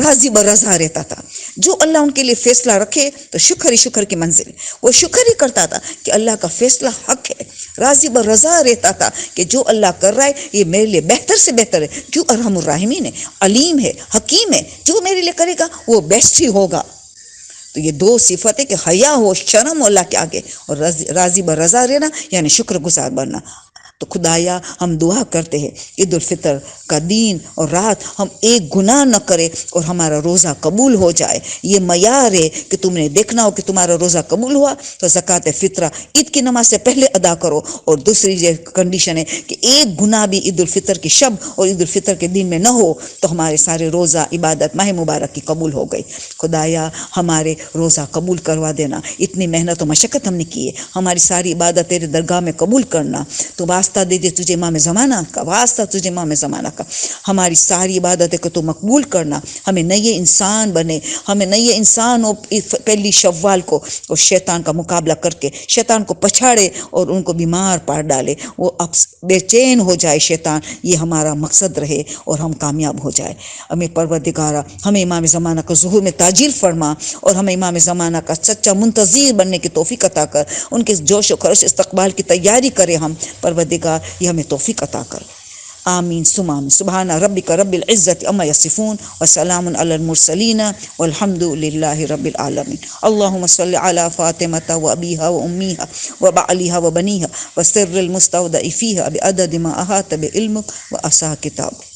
راضی برضا رہتا تھا. جو اللہ ان کے لیے فیصلہ رکھے تو شکر ہی شکر کی منزل. وہ شکر ہی کرتا تھا کہ اللہ کا فیصلہ حق ہے، راضی برضا رہتا تھا کہ جو اللہ کر رہا ہے یہ میرے لیے بہتر سے بہتر ہے. کیوں؟ ارحم الراحمین ہے، علیم ہے، حکیم ہے. جو میرے لیے کرے گا وہ بیسٹ ہی ہوگا. تو یہ دو صفت ہے کہ حیا ہو، شرم ہو اللہ کے آگے، اور راضی برضا رہنا یعنی شکر گزار بننا. تو خدایا ہم دعا کرتے ہیں عید الفطر کا دن اور رات ہم ایک گناہ نہ کرے اور ہمارا روزہ قبول ہو جائے. یہ معیار ہے کہ تم نے دیکھنا ہو کہ تمہارا روزہ قبول ہوا تو زکوٰۃ فطرہ عید کی نماز سے پہلے ادا کرو. اور دوسری یہ کنڈیشن ہے کہ ایک گناہ بھی عید الفطر کی شب اور عید الفطر کے دن میں نہ ہو تو ہمارے سارے روزہ عبادت ماہ مبارک کی قبول ہو گئی. خدایا ہمارے روزہ قبول کروا دینا. اتنی محنت و مشقت ہم نے کی ہے، ہماری ساری عبادت تیرے درگاہ میں قبول کرنا. تو واسطہ دے دے تجھے امام زمانہ کا، واسطہ تجھے امام زمانہ کا. ہماری ساری عبادتیں کو تو مقبول کرنا. ہمیں نئے انسان بنے، ہمیں نئے انسان ہو پہلی شوال کو، اور شیطان کا مقابلہ کر کے شیطان کو پچھاڑے اور ان کو بیمار پاڑ ڈالے. وہ اب بے چین ہو جائے شیطان. یہ ہمارا مقصد رہے اور ہم کامیاب ہو جائے. ہمیں پروردگارہ ہمیں امام زمانہ کا ظہور میں تاجیل فرما اور ہمیں امام زمانہ کا سچا منتظر بننے کی توفیق عطا کر. ان کے جوش و خروش استقبال کی تیاری کرے ہم. پروردگار یہ ہمیں توفیق عطا کر. آمین ثم آمین. سبحان ربک رب العزت عما یصفون وسلام علی المرسلین والحمد للہ رب العالمین. اللہم صل علی فاطمة وابیہا وامیہا وبعلیہا وبنیہا وسر المستودع فیہا بعدد ما احاط بعلمک وعصا کتابک.